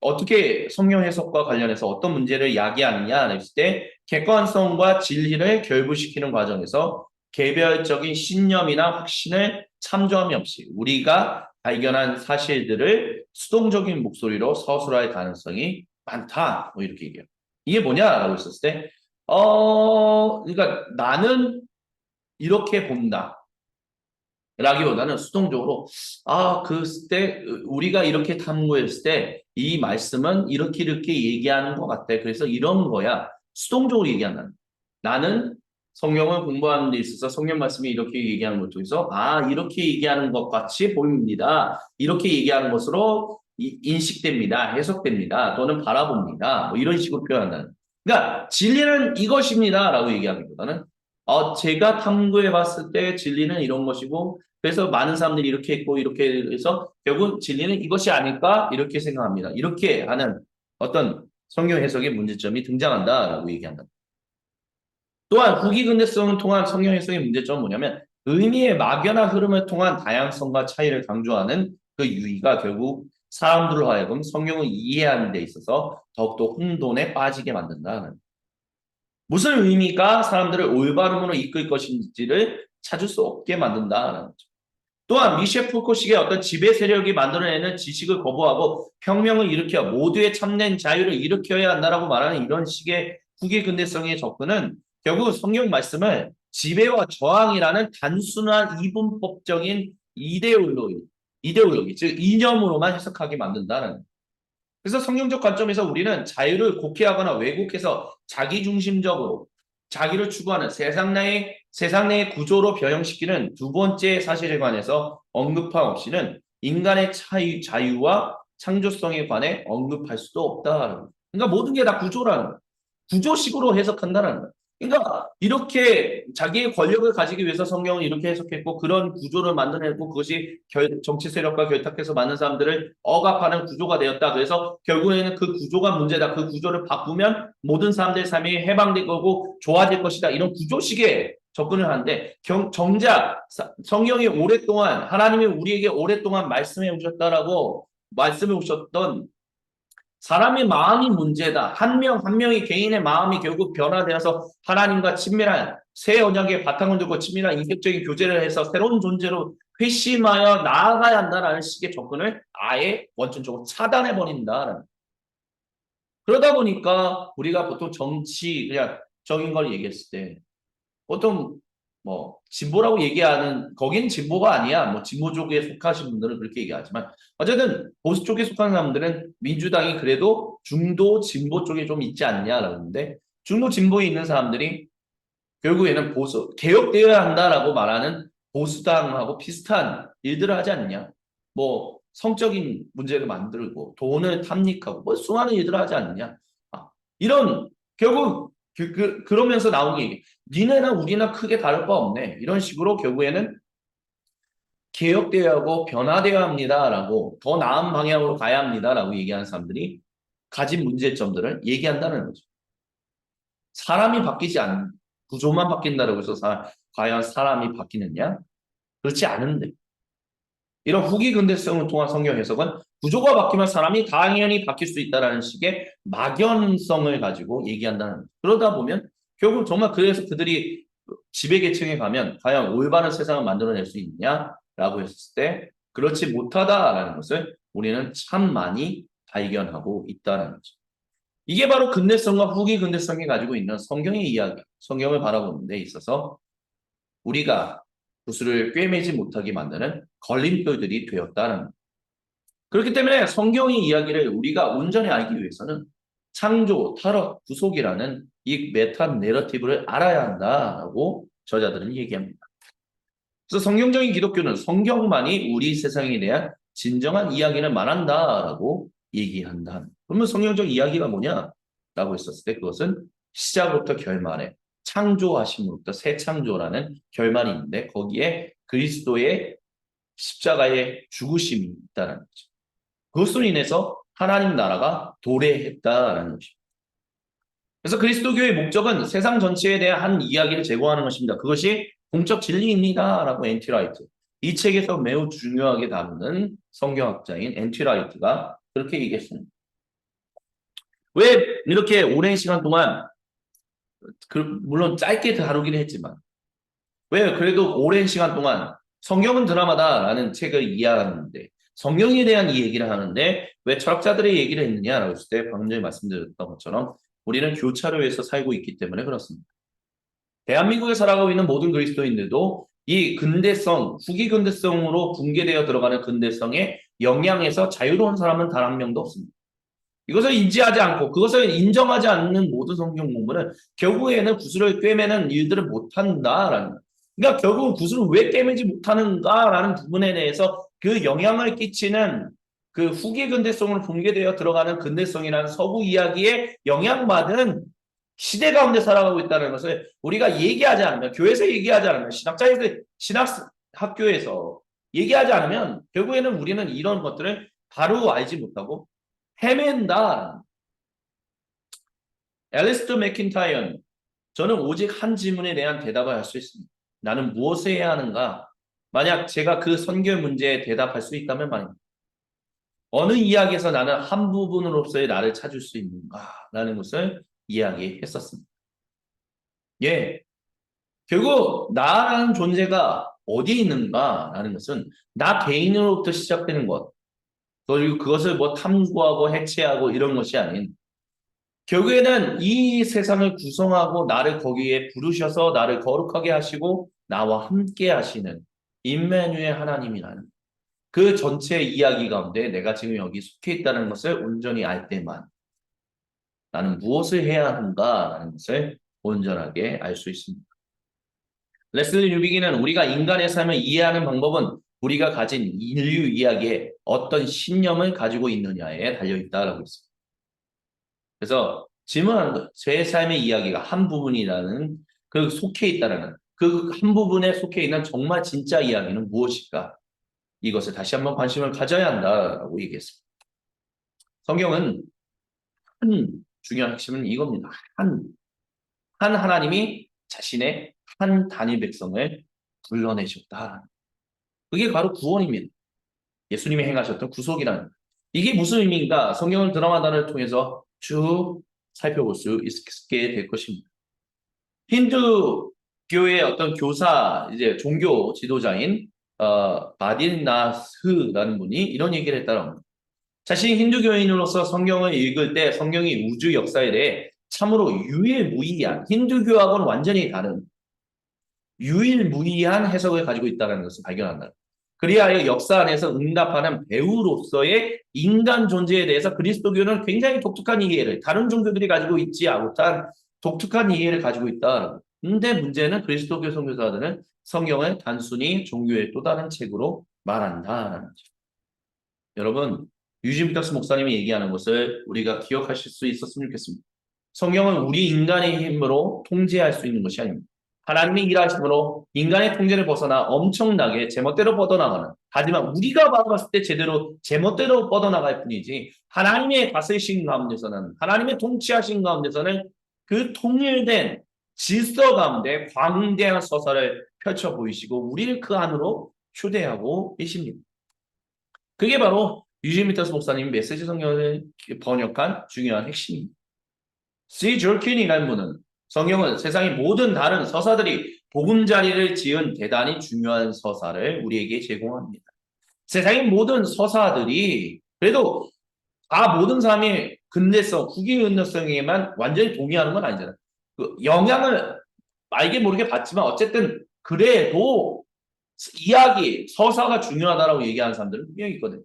어떻게 성경 해석과 관련해서 어떤 문제를 야기하느냐 했을 때 객관성과 진리를 결부시키는 과정에서 개별적인 신념이나 확신을 참조함이 없이 우리가 발견한 사실들을 수동적인 목소리로 서술할 가능성이 많다. 이렇게 얘기해요. 이게 뭐냐라고 했었을 때 그러니까 나는 이렇게 본다. 라기보다는 수동적으로 그때 우리가 이렇게 탐구했을 때 이 말씀은 이렇게 얘기하는 것 같아. 그래서 이런 거야. 수동적으로 얘기한다는. 나는 성경을 공부하는 데 있어서 성경 말씀이 이렇게 얘기하는 것 중에서 이렇게 얘기하는 것 같이 보입니다. 이렇게 얘기하는 것으로 인식됩니다. 해석됩니다. 또는 바라봅니다. 이런 식으로 표현한다는. 그러니까 진리는 이것입니다. 라고 얘기하는 것보다는 제가 탐구해 봤을 때 진리는 이런 것이고 그래서 많은 사람들이 이렇게 했고 이렇게 해서 결국 진리는 이것이 아닐까 이렇게 생각합니다. 이렇게 하는 어떤 성경 해석의 문제점이 등장한다라고 얘기한다. 또한 후기 근대성을 통한 성경 해석의 문제점은 뭐냐면 의미의 막연한 흐름을 통한 다양성과 차이를 강조하는 그 유의가 결국 사람들로 하여금 성경을 이해하는 데 있어서 더욱더 혼돈에 빠지게 만든다는. 무슨 의미가 사람들을 올바름으로 이끌 것인지를 찾을 수 없게 만든다는 거죠. 또한 미셸 푸코식의 어떤 지배 세력이 만들어내는 지식을 거부하고 혁명을 일으켜 모두의 참된 자유를 일으켜야 한다라고 말하는 이런 식의 후기 근대성의 접근은 결국 성경 말씀을 지배와 저항이라는 단순한 이분법적인 이데올로기, 즉 이념으로만 해석하게 만든다는. 그래서 성경적 관점에서 우리는 자유를 곡해하거나 왜곡해서 자기중심적으로 자기를 추구하는 세상 내의 구조로 변형시키는 두 번째 사실에 관해서 언급함 없이는 인간의 자유와 창조성에 관해 언급할 수도 없다. 그러니까 모든 게 다 구조라는 거예요. 구조식으로 해석한다는 거예요. 그러니까 이렇게 자기의 권력을 가지기 위해서 성경을 이렇게 해석했고 그런 구조를 만들어냈고 그것이 정치 세력과 결탁해서 많은 사람들을 억압하는 구조가 되었다. 그래서 결국에는 그 구조가 문제다. 그 구조를 바꾸면 모든 사람들의 삶이 해방될 거고 좋아질 것이다. 이런 구조식의 접근을 하는데 정작 성경이 오랫동안 하나님이 우리에게 오랫동안 말씀해 오셨다라고 말씀해 오셨던 사람의 마음이 문제다. 한 명 한 명이 개인의 마음이 결국 변화되어서 하나님과 친밀한 새 언약의 바탕을 두고 친밀한 인격적인 교제를 해서 새로운 존재로 회심하여 나아가야 한다라는 식의 접근을 아예 원천적으로 차단해 버린다. 그러다 보니까 우리가 보통 정치 그냥 적인 걸 얘기했을 때 보통 뭐 진보라고 얘기하는 거긴 진보가 아니야. 뭐 진보 쪽에 속하신 분들은 그렇게 얘기하지만 어쨌든 보수 쪽에 속한 사람들은 민주당이 그래도 중도 진보 쪽에 좀 있지 않냐라고 하는데 중도 진보에 있는 사람들이 결국에는 보수 개혁되어야 한다라고 말하는 보수당하고 비슷한 일들을 하지 않냐. 뭐 성적인 문제를 만들고 돈을 탐닉하고 뭐 수많은 일들을 하지 않느냐. 이런 결국 그러면서 나오는 얘기. 니네나 우리나 크게 다를 바 없네. 이런 식으로 결국에는 개혁되어야 하고 변화되어야 합니다라고 더 나은 방향으로 가야 합니다라고 얘기하는 사람들이 가진 문제점들을 얘기한다는 거죠. 사람이 바뀌지 않는 구조만 바뀐다고 해서 과연 사람이 바뀌느냐? 그렇지 않은데. 이런 후기 근대성을 통한 성경 해석은 구조가 바뀌면 사람이 당연히 바뀔 수 있다는 식의 막연성을 가지고 얘기한다는 거죠. 그러다 보면 결국 정말 그래서 그들이 지배계층에 가면 과연 올바른 세상을 만들어낼 수 있냐라고 했을 때 그렇지 못하다라는 것을 우리는 참 많이 발견하고 있다는 거죠. 이게 바로 근대성과 후기 근대성이 가지고 있는 성경의 이야기, 성경을 바라보는 데 있어서 우리가 구슬을 꿰매지 못하게 만드는 걸림돌들이 되었다는 거예요. 그렇기 때문에 성경의 이야기를 우리가 온전히 알기 위해서는 창조, 타락, 구속이라는 이 메타 내러티브를 알아야 한다라고 저자들은 얘기합니다. 그래서 성경적인 기독교는 성경만이 우리 세상에 대한 진정한 이야기를 말한다라고 얘기한다. 그러면 성경적 이야기가 뭐냐라고 했었을 때 그것은 시작부터 결말에 창조하심으로부터 새 창조라는 결말이 있는데 거기에 그리스도의 십자가의 죽으심이 있다는 거죠. 그것으로 인해서 하나님 나라가 도래했다라는 것입니다. 그래서 그리스도교의 목적은 세상 전체에 대한 한 이야기를 제공하는 것입니다. 그것이 공적 진리입니다라고 엔티라이트. 이 책에서 매우 중요하게 다루는 성경학자인 엔티라이트가 그렇게 얘기했습니다. 왜 이렇게 오랜 시간 동안 물론 짧게 다루기는 했지만 왜 그래도 오랜 시간 동안 성경은 드라마다라는 책을 이해하는데 성경에 대한 이 얘기를 하는데 왜 철학자들의 얘기를 했느냐라고 했을 때 방금 전에 말씀드렸던 것처럼 우리는 교차로에서 살고 있기 때문에 그렇습니다. 대한민국에 살아가고 있는 모든 그리스도인들도 이 근대성, 후기 근대성으로 붕괴되어 들어가는 근대성에 영향에서 자유로운 사람은 단 한 명도 없습니다. 이것을 인지하지 않고 그것을 인정하지 않는 모든 성경 공부는 결국에는 구슬을 꿰매는 일들을 못한다라는 거예요. 그러니까 결국은 구슬을 왜 꿰매지 못하는가라는 부분에 대해서 그 영향을 끼치는 그 후기 근대성으로 붕괴되어 들어가는 근대성이라는 서구 이야기에 영향받은 시대 가운데 살아가고 있다는 것을 우리가 얘기하지 않으면 교회에서 얘기하지 않으면 신학교에서 얘기하지 않으면 결국에는 우리는 이런 것들을 바로 알지 못하고 헤맨다. 앨리스터 맥킨타이어는 저는 오직 한 질문에 대한 대답을 할 수 있습니다. 나는 무엇을 해야 하는가? 만약 제가 그 선결 문제에 대답할 수 있다면 말입니다. 어느 이야기에서 나는 한 부분으로서의 나를 찾을 수 있는가라는 것을 이야기했었습니다. 예, 결국 나라는 존재가 어디에 있는가라는 것은 나 개인으로부터 시작되는 것, 그리고 그것을 뭐 탐구하고 해체하고 이런 것이 아닌 결국에는 이 세상을 구성하고 나를 거기에 부르셔서 나를 거룩하게 하시고 나와 함께 하시는 임마누엘 하나님이라는 그 전체 이야기 가운데 내가 지금 여기 속해 있다는 것을 온전히 알 때만 나는 무엇을 해야 하는가라는 것을 온전하게 알 수 있습니다. 레슬리 뉴비기는 우리가 인간의 삶을 이해하는 방법은 우리가 가진 인류 이야기에 어떤 신념을 가지고 있느냐에 달려있다라고 했습니다. 그래서 질문하는 거예요. 제 삶의 이야기가 한 부분이라는 그 속해 있다라는 그 한 부분에 속해 있는 정말 진짜 이야기는 무엇일까? 이것을 다시 한번 관심을 가져야 한다라고 얘기했습니다. 성경은 한 중요한 핵심은 이겁니다. 한 하나님이 자신의 한 단위 백성을 불러내셨다. 그게 바로 구원입니다. 예수님이 행하셨던 구속이라는 이게 무슨 의미인가? 성경을 드라마단을 통해서 쭉 살펴볼 수 있게 될 것입니다. 힌두교의 어떤 교사, 이제 종교 지도자인 마딘나스라는 분이 이런 얘기를 했다는 겁니다. 자신이 힌두교인으로서 성경을 읽을 때 성경이 우주 역사에 대해 참으로 유일무이한 힌두교하고는 완전히 다른 유일무이한 해석을 가지고 있다는 것을 발견한다. 그리하여 역사 안에서 응답하는 배우로서의 인간 존재에 대해서 그리스도교는 굉장히 독특한 이해를 다른 종교들이 가지고 있지 못한 독특한 이해를 가지고 있다. 근데 문제는 그리스도교 선교사들은 성경을 단순히 종교의 또 다른 책으로 말한다는 거죠. 여러분, 유진 피터스 목사님이 얘기하는 것을 우리가 기억하실 수 있었으면 좋겠습니다. 성경은 우리 인간의 힘으로 통제할 수 있는 것이 아닙니다. 하나님의 일하심으로 인간의 통제를 벗어나 엄청나게 제멋대로 뻗어나가는, 하지만 우리가 바라봤을 때 제대로 제멋대로 뻗어나갈 뿐이지 하나님의 다스리신 가운데서는 하나님의 통치하신 가운데서는 그 통일된 질서 가운데 광대한 서사를 펼쳐 보이시고 우리를 그 안으로 초대하고 계십니다. 그게 바로 유진 미터스 목사님이 메시지 성경을 번역한 중요한 핵심입니다. C. 졸킨이라는 분은 성경은 세상의 모든 다른 서사들이 보금자리를 지은 대단히 중요한 서사를 우리에게 제공합니다. 세상의 모든 서사들이 그래도 다 모든 사람이 근대성, 후기 근대성에만 완전히 동의하는 건 아니잖아요. 그 영향을 알게 모르게 받지만 어쨌든 그래도 이야기, 서사가 중요하다라고 얘기하는 사람들은 분명히 있거든요.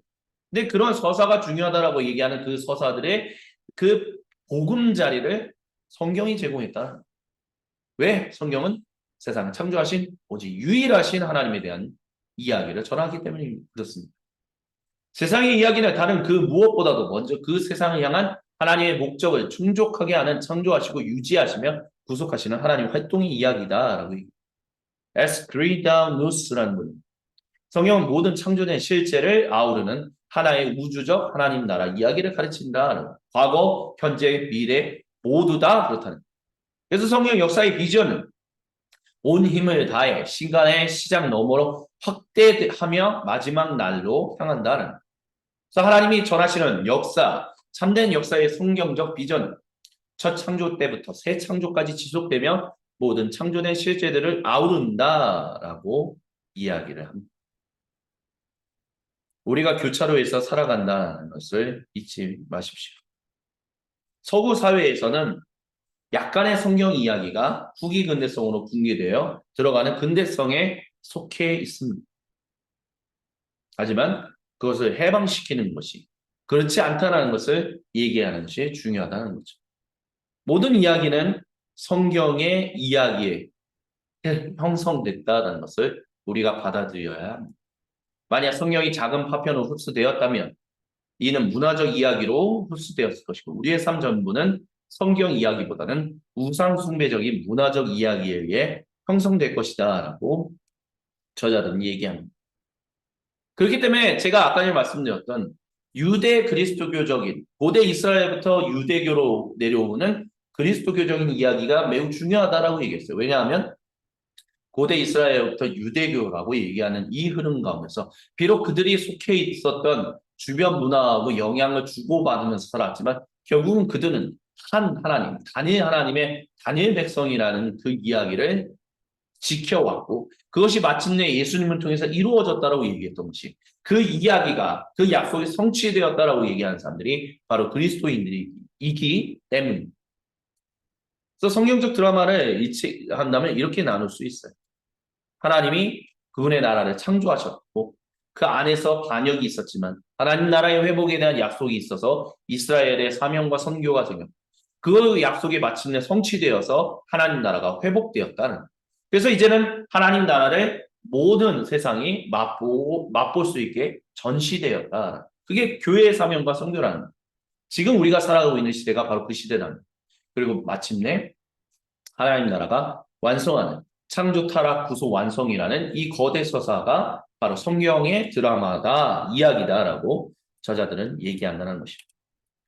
근데 그런 서사가 중요하다라고 얘기하는 그 서사들의 그 보금자리를 성경이 제공했다. 왜? 성경은 세상을 창조하신 오직 유일하신 하나님에 대한 이야기를 전하기 때문에 그렇습니다. 세상의 이야기는 다른 그 무엇보다도 먼저 그 세상을 향한 하나님의 목적을 충족하게 하는 창조하시고 유지하시며 구속하시는 하나님의 활동의 이야기다라고 얘기합니다. 에스크리다누스라는 분. 성경은 모든 창조된 실제를 아우르는 하나의 우주적 하나님 나라 이야기를 가르친다. 과거, 현재, 미래 모두 다 그렇다는. 그래서 성경 역사의 비전은 온 힘을 다해 시간의 시작 너머로 확대하며 마지막 날로 향한다는. 그래서 하나님이 전하시는 역사, 참된 역사의 성경적 비전, 첫 창조 때부터 새 창조까지 지속되며 모든 창조된 실제들을 아우른다라고 이야기를 합니다. 우리가 교차로에서 살아간다는 것을 잊지 마십시오. 서구 사회에서는 약간의 성경 이야기가 후기 근대성으로 붕괴되어 들어가는 근대성에 속해 있습니다. 하지만 그것을 해방시키는 것이 그렇지 않다는 것을 얘기하는 것이 중요하다는 거죠. 모든 이야기는 성경의 이야기에 형성됐다는 것을 우리가 받아들여야 합니다. 만약 성경이 작은 파편으로 흡수되었다면 이는 문화적 이야기로 흡수되었을 것이고 우리의 삶 전부는 성경 이야기보다는 우상 숭배적인 문화적 이야기에 의해 형성될 것이다 라고 저자들은 얘기합니다. 그렇기 때문에 제가 아까 전에 말씀드렸던 유대 그리스도교적인 고대 이스라엘부터 유대교로 내려오는 그리스도교적인 이야기가 매우 중요하다라고 얘기했어요. 왜냐하면 고대 이스라엘부터 유대교라고 얘기하는 이 흐름 가운데서 비록 그들이 속해 있었던 주변 문화하고 영향을 주고받으면서 살았지만 결국은 그들은 한 하나님, 단일 하나님의 단일 백성이라는 그 이야기를 지켜왔고 그것이 마침내 예수님을 통해서 이루어졌다라고 얘기했던 것이 그 이야기가 그 약속이 성취되었다라고 얘기하는 사람들이 바로 그리스도인들이기 때문입니다. 그래서 성경적 드라마를 한다면 이렇게 나눌 수 있어요. 하나님이 그분의 나라를 창조하셨고 그 안에서 반역이 있었지만 하나님 나라의 회복에 대한 약속이 있어서 이스라엘의 사명과 선교가 생겼고 그 약속이 마침내 성취되어서 하나님 나라가 회복되었다는. 그래서 이제는 하나님 나라를 모든 세상이 맛볼 수 있게 전시되었다. 그게 교회의 사명과 선교라는 거예요. 지금 우리가 살아가고 있는 시대가 바로 그 시대라는 거예요. 그리고 마침내 하나님 나라가 완성하는 창조 타락 구속 완성이라는 이 거대 서사가 바로 성경의 드라마다 이야기다라고 저자들은 얘기한다는 것입니다.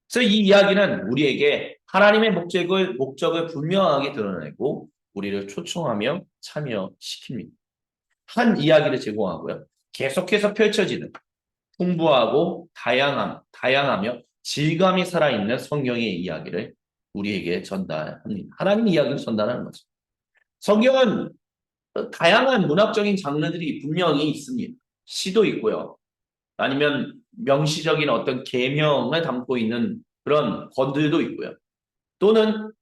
그래서 이 이야기는 우리에게 하나님의 목적을 분명하게 드러내고 우리를 초청하며 참여시킵니다. 한 이야기를 제공하고요. 계속해서 펼쳐지는 풍부하고 다양하며 질감이 살아있는 성경의 이야기를 우리에게 전달합니다. 하나님의 이야기를 전달하는 거죠. 성경은 다양한 문학적인 장르들이 분명히 있습니다. 시도 있고요. 아니면 명시적인 어떤 계명을 담고 있는 그런 건들도 있고요. 또는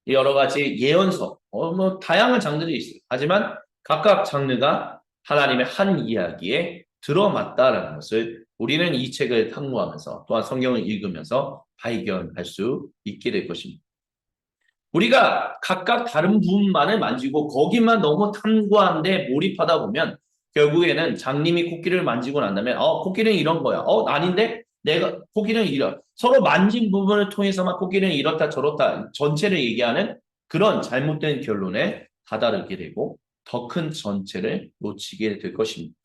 여러 가지 예언서, 뭐 다양한 장르들이 있어요. 하지만 각각 장르가 하나님의 한 이야기에 들어맞다라는 것을 우리는 이 책을 탐구하면서 또한 성경을 읽으면서 발견할 수 있게 될 것입니다. 우리가 각각 다른 부분만을 만지고 거기만 너무 탐구하는데 몰입하다 보면 결국에는 장님이 코끼리를 만지고 난 다음에 코끼리는 이런 거야. 아닌데 내가 코끼리는 이런 서로 만진 부분을 통해서만 코끼리는 이렇다 저렇다 전체를 얘기하는 그런 잘못된 결론에 다다르게 되고 더 큰 전체를 놓치게 될 것입니다.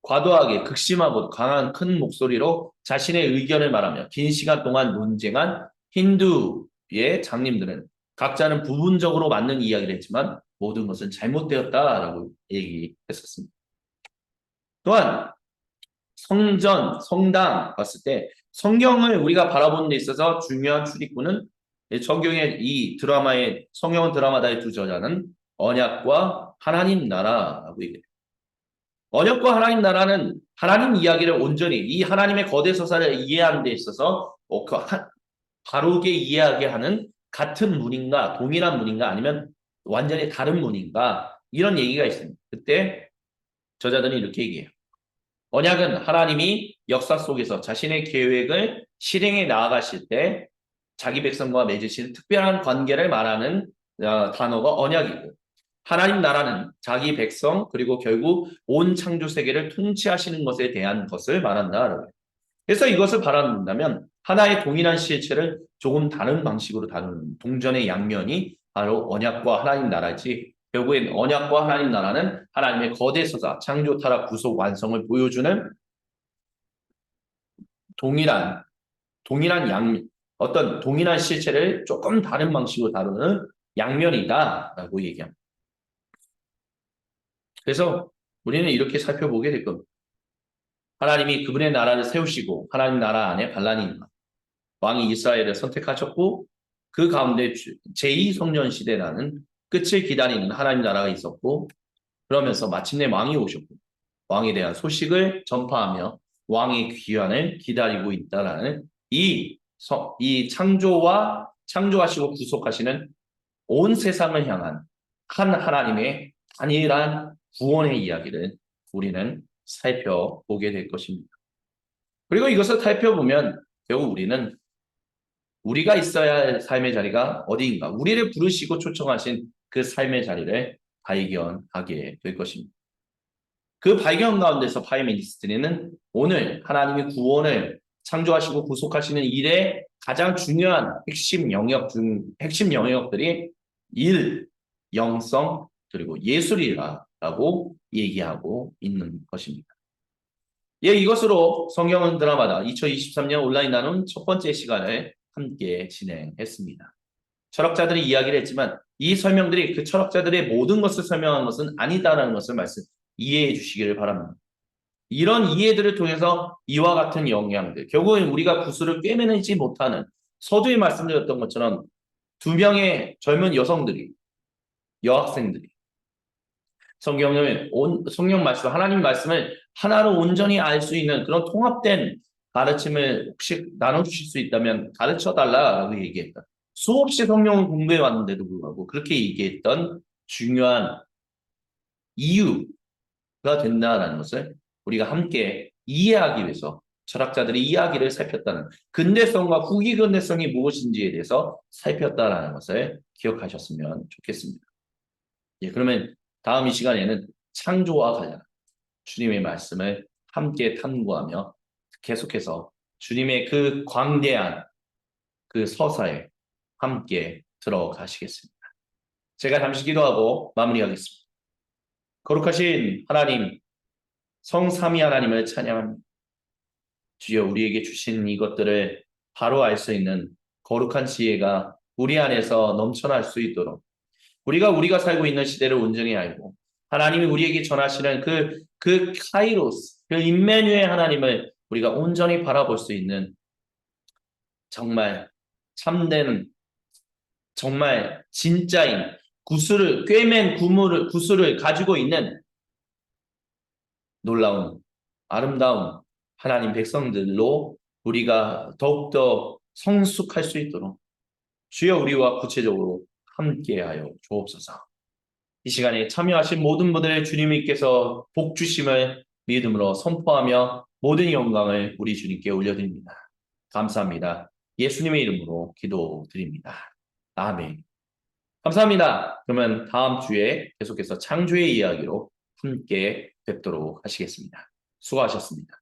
과도하게 극심하고 강한 큰 목소리로 자신의 의견을 말하며 긴 시간 동안 논쟁한 힌두의 장님들은 각자는 부분적으로 맞는 이야기를 했지만 모든 것은 잘못되었다라고 얘기했었습니다. 또한 성전, 성당 봤을 때 성경을 우리가 바라보는 데 있어서 중요한 출입구는 성경의 이 드라마의 성경은 드라마다의 두 저자는 언약과 하나님 나라라고 얘기해요. 언약과 하나님 나라는 하나님 이야기를 온전히 이 하나님의 거대 서사를 이해하는 데 있어서 바르게 이해하게 하는 같은 문인가 동일한 문인가 아니면 완전히 다른 문인가 이런 얘기가 있습니다. 그때 저자들은 이렇게 얘기해요. 언약은 하나님이 역사 속에서 자신의 계획을 실행해 나아가실 때 자기 백성과 맺으신 특별한 관계를 말하는 단어가 언약이고 하나님 나라는 자기 백성 그리고 결국 온 창조 세계를 통치하시는 것에 대한 것을 말한다. 그래서 이것을 바라본다면 하나의 동일한 실체를 조금 다른 방식으로 다루는 동전의 양면이 바로 언약과 하나님 나라지 결국엔 언약과 하나님 나라는 하나님의 거대 서사, 창조, 타락, 구속, 완성을 보여주는 동일한 어떤 동일한 실체를 조금 다른 방식으로 다루는 양면이다라고 얘기합니다. 그래서 우리는 이렇게 살펴보게 될 겁니다. 하나님이 그분의 나라를 세우시고 하나님 나라 안에 반란이 왕이 이스라엘을 선택하셨고 그 가운데 제2성전 시대라는 끝을 기다리는 하나님 나라가 있었고 그러면서 마침내 왕이 오셨고 왕에 대한 소식을 전파하며 왕의 귀환을 기다리고 있다라는 이 창조하시고 구속하시는 온 세상을 향한 한 하나님의 단일한 구원의 이야기를 우리는 살펴보게 될 것입니다. 그리고 이것을 살펴보면 결국 우리는 우리가 있어야 할 삶의 자리가 어디인가, 우리를 부르시고 초청하신 그 삶의 자리를 발견하게 될 것입니다. 그 발견 가운데서 파이미니스트리는 오늘 하나님의 구원을 창조하시고 구속하시는 일의 가장 중요한 핵심 영역들이 일, 영성, 그리고 예술이라고 얘기하고 있는 것입니다. 이것으로 성경은 드라마다 2023년 온라인 나눔 첫 번째 시간을 함께 진행했습니다. 철학자들이 이야기를 했지만 이 설명들이 그 철학자들의 모든 것을 설명한 것은 아니다라는 것을 이해해 주시기를 바랍니다. 이런 이해들을 통해서 이와 같은 영향들, 결국은 우리가 구슬을 꿰매내지 못하는 서두에 말씀드렸던 것처럼 두 명의 젊은 여성들이, 여학생들이 성경 말씀, 하나님 말씀을 하나로 온전히 알 수 있는 그런 통합된 가르침을 혹시 나눠주실 수 있다면 가르쳐 달라고 얘기했다. 수없이 성경을 공부해 왔는데도 불구하고 그렇게 얘기했던 중요한 이유가 된다라는 것을 우리가 함께 이해하기 위해서 철학자들의 이야기를 살폈다는, 근대성과 후기 근대성이 무엇인지에 대해서 살폈다라는 것을 기억하셨으면 좋겠습니다. 예, 그러면 다음 이 시간에는 창조와 관련한 주님의 말씀을 함께 탐구하며 계속해서 주님의 그 광대한 그 서사에 함께 들어가시겠습니다. 제가 잠시 기도하고 마무리하겠습니다. 거룩하신 하나님, 성삼위 하나님을 찬양합니다. 주여, 우리에게 주신 이것들을 바로 알 수 있는 거룩한 지혜가 우리 안에서 넘쳐날 수 있도록 우리가 살고 있는 시대를 온전히 알고 하나님이 우리에게 전하시는 그 카이로스, 그 임마누엘 하나님을 우리가 온전히 바라볼 수 있는 정말 참된, 정말 진짜인 구슬을 꿰맨 구슬을 가지고 있는 놀라운 아름다운 하나님 백성들로 우리가 더욱더 성숙할 수 있도록 주여 우리와 구체적으로 함께하여 주옵소서. 이 시간에 참여하신 모든 분들의 주님께서 복 주심을 믿음으로 선포하며 모든 영광을 우리 주님께 올려드립니다. 감사합니다. 예수님의 이름으로 기도드립니다. 아멘. 감사합니다. 그러면 다음 주에 계속해서 창조의 이야기로 함께 뵙도록 하시겠습니다. 수고하셨습니다.